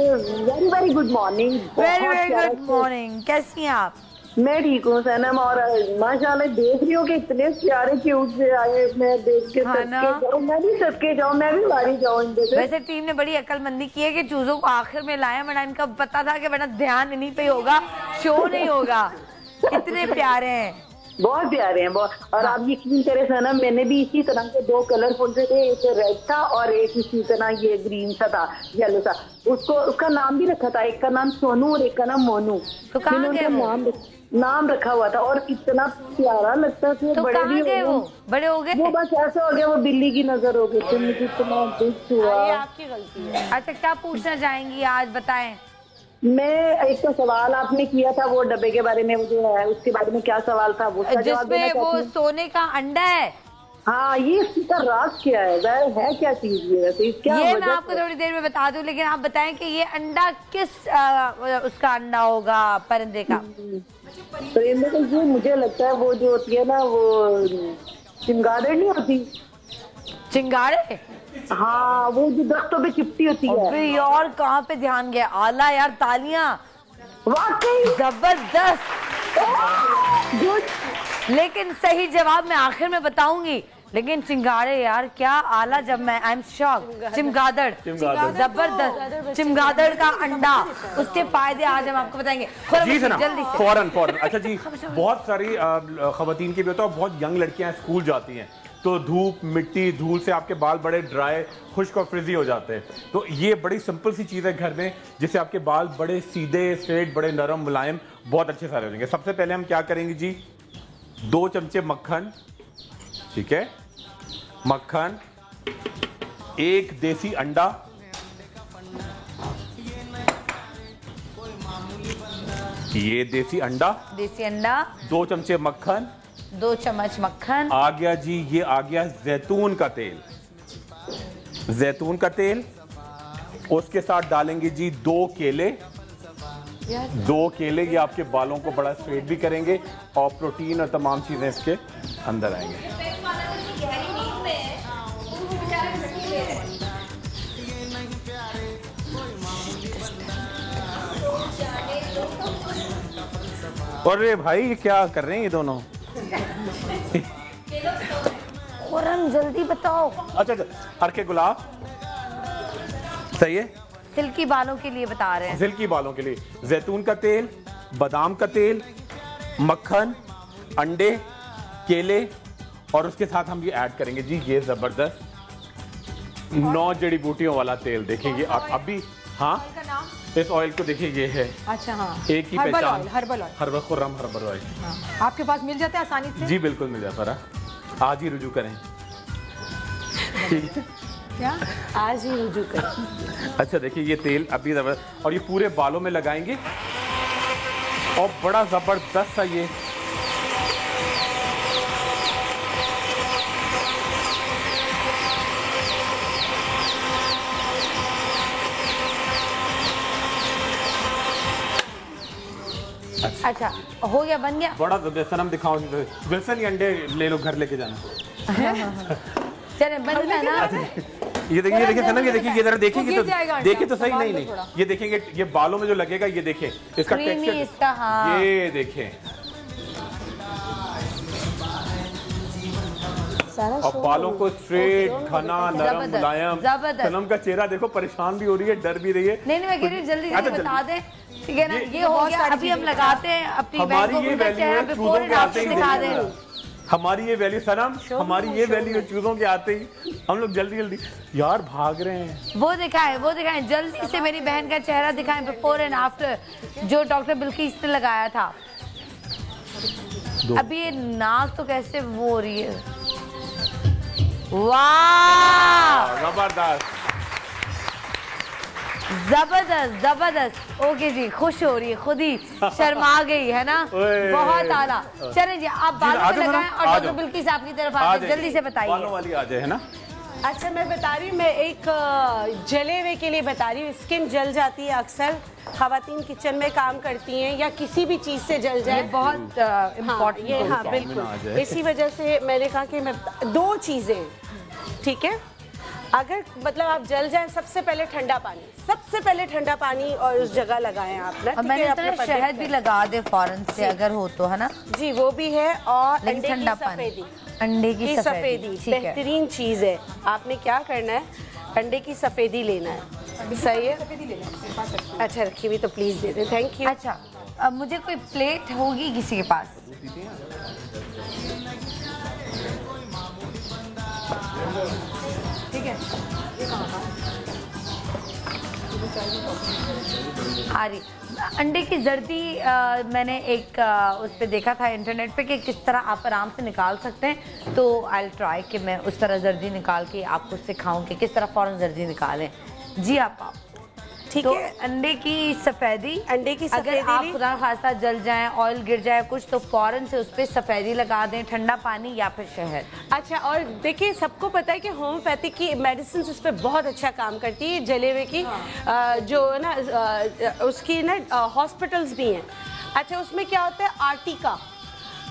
very good morning. Very good morning. कैसी हैं आप? मैं ठीक हूँ सनम, और माशाल्लाह देख रही हूँ कि इतने प्यारे क्यूट से आए। मैं देख के मैं भी सदके जाऊँ, मैं भी मारी जाऊँ इनके से। वैसे टीम ने बड़ी अक्लमंदी की है कि चूजों को आखिर में लाया। मैंने इनका पता था कि बेटा ध्यान इन्हीं पे होगा, शो नहीं होगा। इतने प्यारे हैं, बहुत प्यारे हैं बहुत। और आप यकीन करें सनम, मैंने भी इसी तरह के दो कलरफुल से थे, एक रेड था और एक इसी तरह ये ग्रीन सा था, येलो सा। उसका नाम भी रखा था, एक का नाम सोनू और एक का नाम मोनू। तो कहाँ गए? नाम रखा हुआ था और इतना प्यारा लगता था। तो बड़े भी वो बड़े हो गए, वो बस ऐसा हो गया, वो बिल्ली की नजर हो गई। मुझे इतना दुख हुआ। आपकी गलती है। अच्छा क्या पूछना चाहेंगी आज, बताएं। मैं एक तो सवाल आपने किया था वो डब्बे के बारे में, मुझे है उसके बारे में क्या सवाल था वो जिसमें वो सोने का अंडा है। हाँ ये इसका राज क्या है, वह है क्या चीज ये? वैसे क्या ये मैं आपको थोड़ी देर में बता दूं, लेकिन आप बताएं कि ये अंडा किस उसका अंडा होगा, परिंदे का? परिंदे का ये मुझे लगता है वो जो होती है ना, वो चिंगारे नहीं होती? चिंगारे? हाँ वो जो दरख्तों पे चिपटी होती है। यार कहाँ पे ध्यान गया, आला यार, तालियां, वाकई जबरदस्त। लेकिन सही जवाब मैं आखिर में बताऊंगी। लेकिन चिंगारे यार क्या आला, जब मैं आई एम शॉक। चिमगादड़, जबरदस्त। चिमगादड़ का अंडा, उसके फायदे आज हम आपको बताएंगे। जी जल्दी से फौरन। अच्छा जी, बहुत सारी खवातीन की भी होता है, बहुत यंग लड़कियां स्कूल जाती हैं तो धूप मिट्टी धूल से आपके बाल बड़े ड्राई खुश्क और फ्रिजी हो जाते हैं। तो ये बड़ी सिंपल सी चीज़ है घर में, जिससे आपके बाल बड़े सीधे स्ट्रेट, बड़े नरम मुलायम, बहुत अच्छे सारे हो जाएंगे। सबसे पहले हम क्या करेंगे जी, 2 चमचे मक्खन, ठीक है, मक्खन, 1 देसी अंडा, ये देसी अंडा, 2 चमचे मक्खन, 2 चम्मच मक्खन आ गया जी। ये आ गया जैतून का तेल, जैतून का तेल। उसके साथ डालेंगे जी 2 केले, 2 केले, ये आपके बालों को बड़ा स्ट्रेट भी करेंगे और प्रोटीन और तमाम चीजें इसके अंदर आएंगे। अरे भाई ये क्या कर रहे हैं ये दोनों? जल्दी बताओ। अच्छा, हरके गुलाब सही है, सिल्की बालों के लिए बता रहे हैं। सिल्की बालों के लिए जैतून का तेल, बादाम का तेल, मक्खन, अंडे, केले, और उसके साथ हम ये ऐड करेंगे जी ये जबरदस्त 9 जड़ी बूटियों वाला तेल। देखिए अभी, हाँ इस ऑयल को देखिए, ये है। अच्छा हाँ, एक ही पहचान, हर्बल ऑयल, हर्बल ऑयल। आपके पास मिल जाता है आसानी से? जी बिल्कुल मिल जाता है, आज ही रुजू करें। ठीक है क्या आज ही रुजू कर। अच्छा देखिए ये तेल अभी जबरदस्त, और ये पूरे बालों में लगाएंगे और बड़ा जबरदस्त सा ये अच्छा हो गया, बन गया। बड़ा सनम दिखाओ, विल्सन ये अंडे ले लो घर लेके जाना। चले बन गया ना। ये देखिए सनम, ये देखिए, ये जरा देखेंगे तो देखिए तो सही, नहीं ये देखेंगे, ये बालों में जो लगेगा ये देखिए इसका टेक्सचर, इसका हाँ। ये देखें और बालों को स्ट्रेट, घना, नरम, मुलायम। सनम का चेहरा देखो, परेशान भी हो रही है, डर भी रही है। नहीं मैं कह रही जल्दी बता दें, ठीक है ना। ये हो गया, अभी हम लगाते हैं अपनी बहन को चेहरा पे, पूरे डॉक्टर दिखा दें। हमारी ये वैल्यू सनम, हमारी ये वैल्यू चूजों के आते ही हम लोग जल्दी यार भाग रहे हैं। वो दिखाएं जल्दी से, मेरी बहन का चेहरा दिखाएं बिफोर एंड आफ्टर, जो डॉक्टर बिल्किस ने लगाया था। अभी ये नाक तो कैसे वो हो रही है, वाह जबरदस्त। ओके जी, खुश हो रही है, खुद ही शर्मा गई है ना, बहुत आला। चलें जी, आप बालों में लगाएं और डॉक्टर बिल्किस आपकी तरफ आ जाए, जल्दी से बताइए। बालों वाली आ जाए, है ना। अच्छा मैं बता रही हूँ, मैं एक जले हुए के लिए बता रही हूँ। स्किन जल जाती है, अक्सर खवातीन किचन में काम करती हैं या किसी भी चीज़ से जल जाए, बहुत इम्पोर्टेंट। ये हाँ बिल्कुल, इसी वजह से मैंने कहा कि मैं दो चीज़ें, ठीक है, अगर मतलब आप जल जाए, सबसे पहले ठंडा पानी और उस जगह लगाएं आप ना। मैंने शहद भी लगा दे फौरन से अगर हो तो, है ना जी, वो भी है। और ठंडा पानी, अंडे की सफेदी बेहतरीन चीज़ है। आपने क्या करना है, अंडे की सफेदी लेना है, सही है। अच्छा रखी हुई तो प्लीज़ दे दें, थैंक यू। अच्छा अब मुझे कोई प्लेट होगी किसी के पास? ठीक है, आ रही अंडे की जर्दी। मैंने एक उस पर देखा था इंटरनेट पे कि किस तरह आप आराम से निकाल सकते हैं, तो आई विल ट्राई कि मैं उस तरह जर्दी निकाल के आपको सिखाऊं कि किस तरह फ़ौरन जर्दी निकालें। जी आप ठीक है। अंडे की सफ़ेदी, अगर आप खुदा खास्ता जल जाएं, ऑयल गिर जाए कुछ, तो फ़ौरन से उस पर सफ़ेदी लगा दें, ठंडा पानी या फिर शहद। अच्छा, और देखिए सबको पता है कि होम्योपैथिक की मेडिसिन उस पर बहुत अच्छा काम करती है, जले हुए की जो है ना, उसकी ना हॉस्पिटल्स भी हैं। अच्छा, उसमें क्या होता है,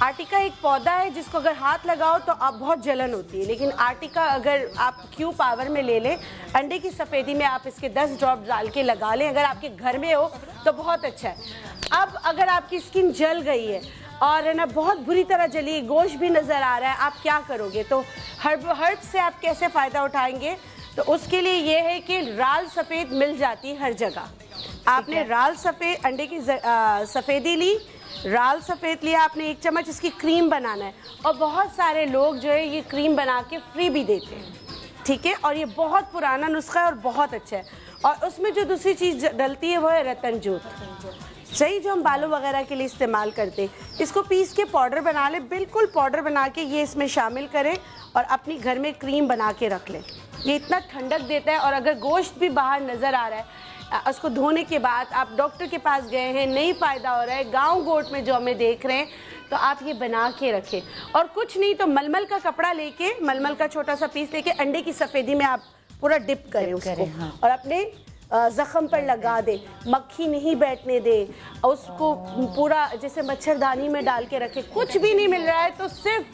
आर्टिका एक पौधा है जिसको अगर हाथ लगाओ तो आप बहुत जलन होती है, लेकिन आर्टिका अगर आप क्यू पावर में ले लें, अंडे की सफ़ेदी में आप इसके 10 ड्रॉप डाल के लगा लें, अगर आपके घर में हो तो बहुत अच्छा है। अब अगर आपकी स्किन जल गई है और है ना बहुत बुरी तरह जली है, गोश्त भी नज़र आ रहा है, आप क्या करोगे? तो हर्ब से आप कैसे फ़ायदा उठाएंगे? तो उसके लिए ये है कि राल सफ़ेद मिल जाती है हर जगह। आपने राल सफ़ेद, अंडे की सफ़ेदी ली, राल सफ़ेद लिया आपने, 1 चम्मच इसकी क्रीम बनाना है, और बहुत सारे लोग जो है ये क्रीम बना के फ्री भी देते हैं, ठीक है। और ये बहुत पुराना नुस्खा है और बहुत अच्छा है। और उसमें जो दूसरी चीज़ डलती है वो है रतन जोत, सही, जो हम बालों वगैरह के लिए इस्तेमाल करते हैं। इसको पीस के पाउडर बना लें, बिल्कुल पाउडर बना के ये इसमें शामिल करें और अपनी घर में क्रीम बना के रख लें। ये इतना ठंडक देता है। और अगर गोश्त भी बाहर नज़र आ रहा है, उसको धोने के बाद आप डॉक्टर के पास गए हैं, नहीं फ़ायदा हो रहा है, गांव गोट में जो हमें देख रहे हैं, तो आप ये बना के रखें। और कुछ नहीं तो मलमल का कपड़ा लेके, मलमल का छोटा सा पीस लेके अंडे की सफ़ेदी में आप पूरा डिप करें उसको, हाँ। और अपने ज़ख़म पर लगा दे, मक्खी नहीं बैठने दे, उसको पूरा जैसे मच्छरदानी में डाल के रखे। कुछ भी नहीं मिल रहा है तो सिर्फ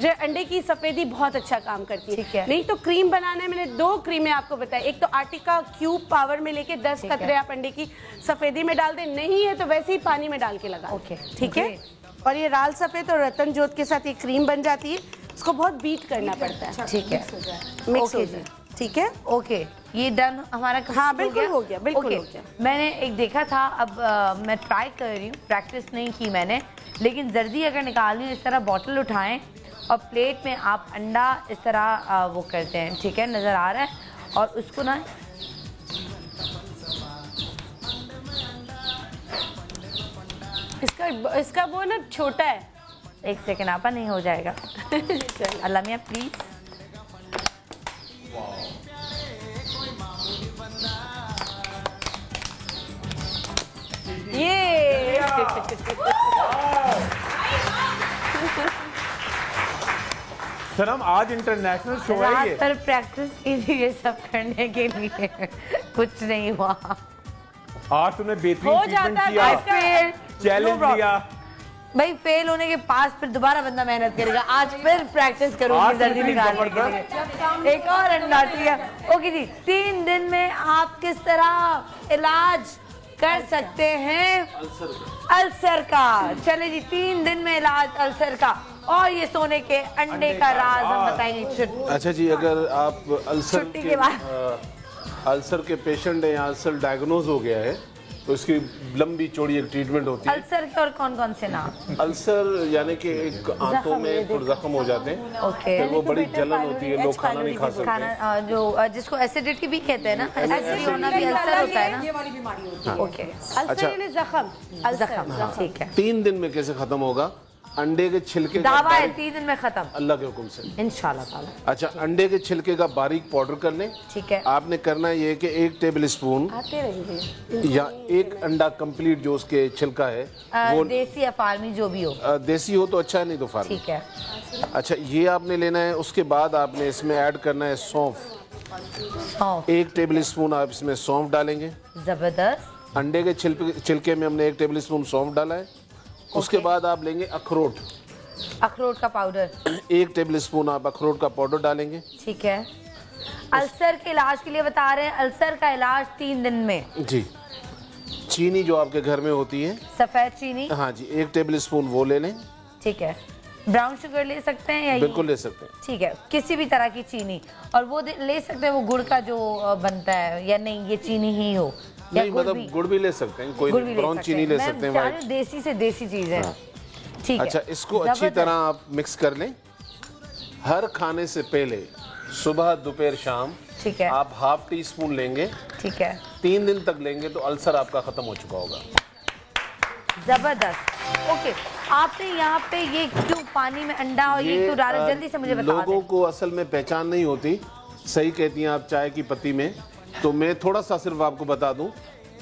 जो अंडे की सफ़ेदी बहुत अच्छा काम करती है। नहीं तो क्रीम बनाने में 2 क्रीमें आपको बताएं, एक तो आर्टिका क्यूब पावर में लेके 10 कतरे आप अंडे की सफ़ेदी में डाल दें, नहीं है तो वैसे ही पानी में डाल के लगा, ठीक है। और ये राल सफ़ेद और रतन जोत के साथ ये क्रीम बन जाती है। इसको बहुत बीट करना पड़ता है, ठीक है, मिक्स हो जाए, ठीक है। ओके, ये डन हमारा। हाँ बिल्कुल हो गया, बिल्कुल हो गया। मैंने एक देखा था, अब मैं ट्राई कर रही हूँ, प्रैक्टिस नहीं की मैंने, लेकिन जर्दी अगर निकालनी, इस तरह बॉटल उठाएं और प्लेट में आप अंडा इस तरह वो करते हैं, ठीक है, नज़र आ रहा है, और उसको ना इसका वो ना छोटा है। 1 सेकेंड आपा, नहीं हो जाएगा। अल्लाह मियाँ प्लीज़। ये सनम आज इंटरनेशनल शो है रात ये। पर प्रैक्टिस की थी ये सब करने के लिए, कुछ नहीं हुआ। आज तुमने बेहतरीन हो जाता ट्रीटमेंट है, किया, चैलेंज लिया। भाई फेल होने के पास फिर दोबारा बंदा मेहनत करेगा। आज फिर प्रैक्टिस करूंगी आज जल्दी इतनी निकालने के लिए। एक और अंडा, ठीक है। ओके जी, 3 दिन में आप किस तरह इलाज कर सकते हैं अल्सर का? चले जी, 3 दिन में इलाज अल्सर का। और ये सोने के अंडे का राज हम बताएंगे। अच्छा जी, अगर आप अल्सर छुट्टी के बाद अल्सर के पेशेंट हैं या अल्सर डायग्नोज हो गया है तो इसकी लंबी चौड़ी एक ट्रीटमेंट होती है। अल्सर के और कौन कौन से नाम? अल्सर यानी कि एक आंतों में थोड़े जख्म हो जाते हैं, ओके। फिर वो बड़ी जलन होती है, लोग खाना नहीं खा सकते। खाना जो जिसको एसिडिटी भी कहते हैं ना, एसिडिटी होना भी अल्सर होता है ना, ये वाली बीमारी होती है। ओके। अल्सर जख्म, जख्म, ठीक है। 3 दिन में कैसे खत्म होगा? अंडे के छिलके का दावा है 3 दिन में खत्म, अल्लाह के हुक्म से इंशाल्लाह ताला। अच्छा, अंडे के छिलके का बारीक पाउडर कर लें। ठीक है। आपने करना ये कि 1 टेबल स्पून आते रहेंगे या 1 अंडा कंप्लीट जो उसके छिलका है वो देसी या फार्मी जो भी हो, देसी हो तो अच्छा है, नहीं तो फार्मी। ठीक है। अच्छा, ये आपने लेना है। उसके बाद आपने इसमें ऐड करना है सौंफ। 1 टेबल स्पून आप इसमें सौंफ डालेंगे। जबरदस्त। अंडे के छिलके में हमने 1 टेबल स्पून सौंफ डाला है। उसके बाद आप लेंगे अखरोट, अखरोट का पाउडर। 1 टेबल स्पून आप अखरोट का पाउडर डालेंगे। ठीक है। अल्सर के इलाज के लिए बता रहे हैं, अल्सर का इलाज 3 दिन में। जी। चीनी जो आपके घर में होती है, सफेद चीनी, हाँ जी, 1 टेबल स्पून वो ले लें। ठीक है। ब्राउन शुगर ले सकते हैं या बिल्कुल ले सकते हैं, ठीक है, किसी भी तरह की चीनी। और वो ले सकते हैं वो गुड़ का जो बनता है, या नहीं ये चीनी ही हो? नहीं, मतलब गुड़ भी ले सकते हैं, कोई ब्राउन चीनी ले सकते हैं, व्हाइट। देसी से देसी चीज है, ठीक है। अच्छा, इसको अच्छी तरह आप मिक्स कर लें। हर खाने से पहले सुबह दोपहर शाम, ठीक है, आप ½ टी स्पून लेंगे। ठीक है। 3 दिन तक लेंगे तो अल्सर आपका खत्म हो चुका होगा। जबरदस्त। ओके, आपने यहाँ पे ये क्यों पानी में अंडा और ये क्यों डाला, जल्दी से मुझे बता दें। लोगों को असल में पहचान नहीं होती, सही कहती हैं आप, चाय की पत्ती में। तो मैं थोड़ा सा सिर्फ आपको बता दूं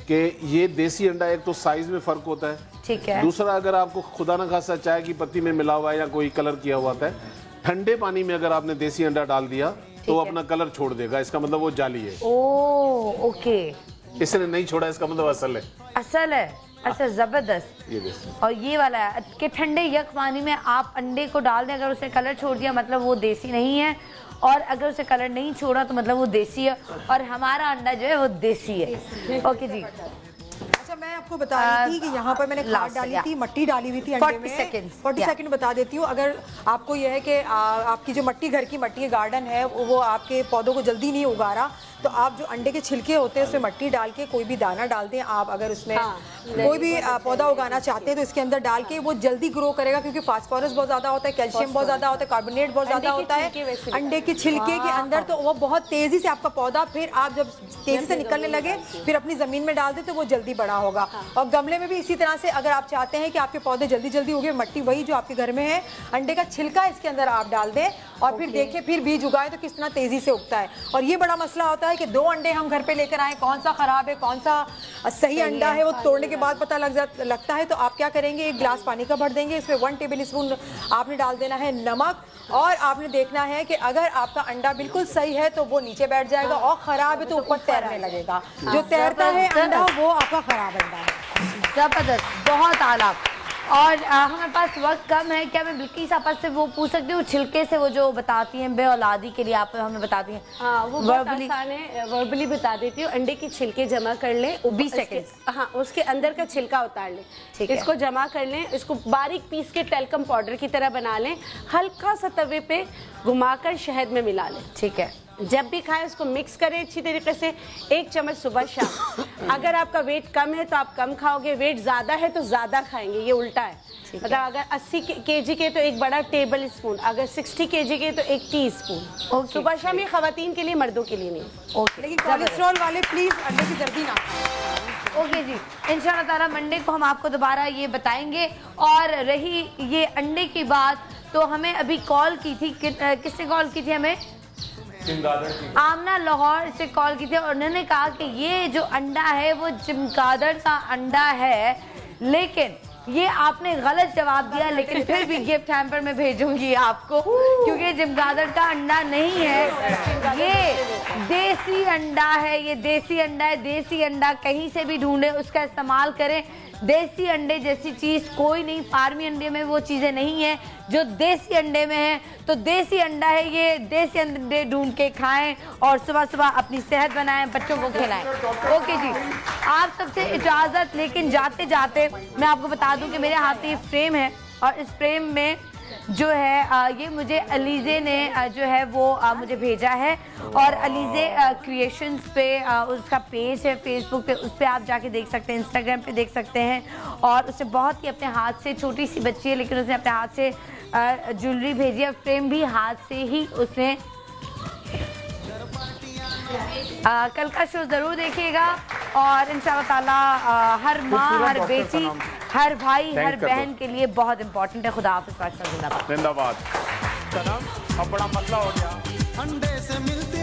कि ये देसी अंडा, एक तो साइज में फर्क होता है, ठीक है। दूसरा, अगर आपको खुदा ना खासा चाय की पत्ती में मिला हुआ है या कोई कलर किया हुआ है, ठंडे पानी में अगर आपने देसी अंडा डाल दिया तो अपना कलर छोड़ देगा, इसका मतलब वो जाली है। ओह, ओके। इसने नहीं छोड़ा, इसका मतलब असल है। असल है, अच्छा, जबरदस्त। ये देसी। और ये वाला है कि ठंडे यक पानी में आप अंडे को डाल दें, अगर उसने कलर छोड़ दिया मतलब वो देसी नहीं है, और अगर उसे कलर नहीं छोड़ा तो मतलब वो देसी है, और हमारा अंडा जो है वो देसी है। ओके जी। अच्छा, मैं आपको बता रही थी कि यहाँ पर मैंने खाद डाली थी, मट्टी डाली हुई थी अंडे में। 40 सेकंड बता देती हूँ। अगर आपको यह है कि आपकी जो मट्टी, घर की मट्टी, गार्डन है, वो आपके पौधों को जल्दी नहीं उगा रहा, तो आप जो अंडे के छिलके होते हैं उसमें मट्टी डाल के कोई भी दाना डाल दें। आप अगर उसमें कोई भी पौधा उगाना चाहते हैं तो इसके अंदर डाल के वो जल्दी ग्रो करेगा, क्योंकि फास्फोरस बहुत ज़्यादा होता है, कैल्शियम बहुत ज़्यादा होता है, कार्बोनेट बहुत ज़्यादा होता है अंडे के छिलके के अंदर, तो वो बहुत तेज़ी से आपका पौधा, फिर आप जब तेज़ी से निकलने लगे फिर अपनी ज़मीन में डाल दें तो वो जल्दी बड़ा होगा। और गमले में भी इसी तरह से, अगर आप चाहते हैं कि आपके पौधे जल्दी जल्दी उगे, मट्टी वही जो आपके घर में है, अंडे का छिलका इसके अंदर आप डाल दें और फिर देखें, फिर बीज उगाए तो किस तरह तेज़ी से उगता है। और ये बड़ा मसला होता है कि 2 अंडे हम घर पे लेकर आए, कौन सा खराब है कौन सा सही अंडा है, वो तोड़ने के बाद पता लगता है। तो आप क्या करेंगे, 1 गिलास पानी का भर देंगे, इसमें 1 टेबल स्पून आपने डाल देना है नमक, और आपने देखना है कि अगर आपका अंडा बिल्कुल सही है तो वो नीचे बैठ जाएगा, और खराब है तो ऊपर तैरने लगेगा। जो तैरता है अंडा वो आपका खराब अंडा है। जबरदस्त, बहुत आला। और हमारे पास वक्त कम है, क्या मैं बिल्किस आपस से वो पूछ सकती हूँ, छिलके से वो जो बताती हैं बे औलादी के लिए, आप हमें बताती हैं? हाँ, वो बहुत आसान है, वर्बली बता देती हूँ। अंडे के छिलके जमा कर लें 20 सेकंड, हाँ, उसके अंदर का छिलका उतार लें, इसको जमा कर लें, इसको बारीक पीस के टेल्कम पाउडर की तरह बना लें, हल्का सा तवे पे घुमाकर शहद में मिला लें, ठीक है। जब भी खाएं उसको मिक्स करें अच्छी तरीके से, 1 चम्मच सुबह शाम। अगर आपका वेट कम है तो आप कम खाओगे, वेट ज़्यादा है तो ज़्यादा खाएंगे, ये उल्टा है। मतलब अगर 80 kg के तो 1 बड़ा टेबल स्पून, अगर 60 kg के तो 1 टीस्पून। सुबह शाम ये खवातीन के लिए, मर्दों के लिए नहीं। लेकिन कोलेस्ट्रॉल वाले प्लीज अंडे की जर्दी ना खाएं। ओके जी, इंशाल्लाह ताला मंडे को हम आपको दोबारा ये बताएंगे। और रही ये अंडे की बात, तो हमें अभी कॉल की थी, किसने कॉल की थी हमें? आमना लाहौर से कॉल की थी और उन्होंने कहा कि ये जो अंडा है वो चमगादड़ का अंडा है, लेकिन ये आपने गलत जवाब दिया, लेकिन फिर भी गिफ्ट हैम्पर में भेजूंगी आपको, क्योंकि चमगादड़ का अंडा नहीं है, ये देसी अंडा है। ये देसी अंडा है। देसी अंडा कहीं से भी ढूंढे, उसका इस्तेमाल करें। देसी अंडे जैसी चीज़ कोई नहीं, फार्मी अंडे में वो चीज़ें नहीं है जो देसी अंडे में है। तो देसी अंडा है ये, देसी अंडे ढूंढ के खाएं और सुबह सुबह अपनी सेहत बनाएं, बच्चों को खिलाएं। ओके जी, आप सबसे इजाज़त। लेकिन जाते जाते मैं आपको बता दूं कि मेरे हाथ में ये फ्रेम है और इस फ्रेम में जो है ये मुझे अलीज़े ने जो है वो मुझे भेजा है और अलीज़े क्रिएशंस पे उसका पेज है फेसबुक पे, उस पर आप जाके देख सकते हैं, इंस्टाग्राम पे देख सकते हैं। और उसने बहुत ही अपने हाथ से, छोटी सी बच्ची है लेकिन उसने अपने हाथ से ज्वेलरी भेजी है, फ्रेम भी हाथ से ही उसने। कल का शो ज़रूर देखिएगा और इंशाअल्लाह ताला हर माँ, हर बेटी, हर भाई, हर बहन के लिए बहुत इम्पोर्टेंट है। खुदा हाफ़िज़, पाकिस्तान जिंदाबाद। जिंदाबाद। अब बड़ा मसला हो गया। अंडे से मिलती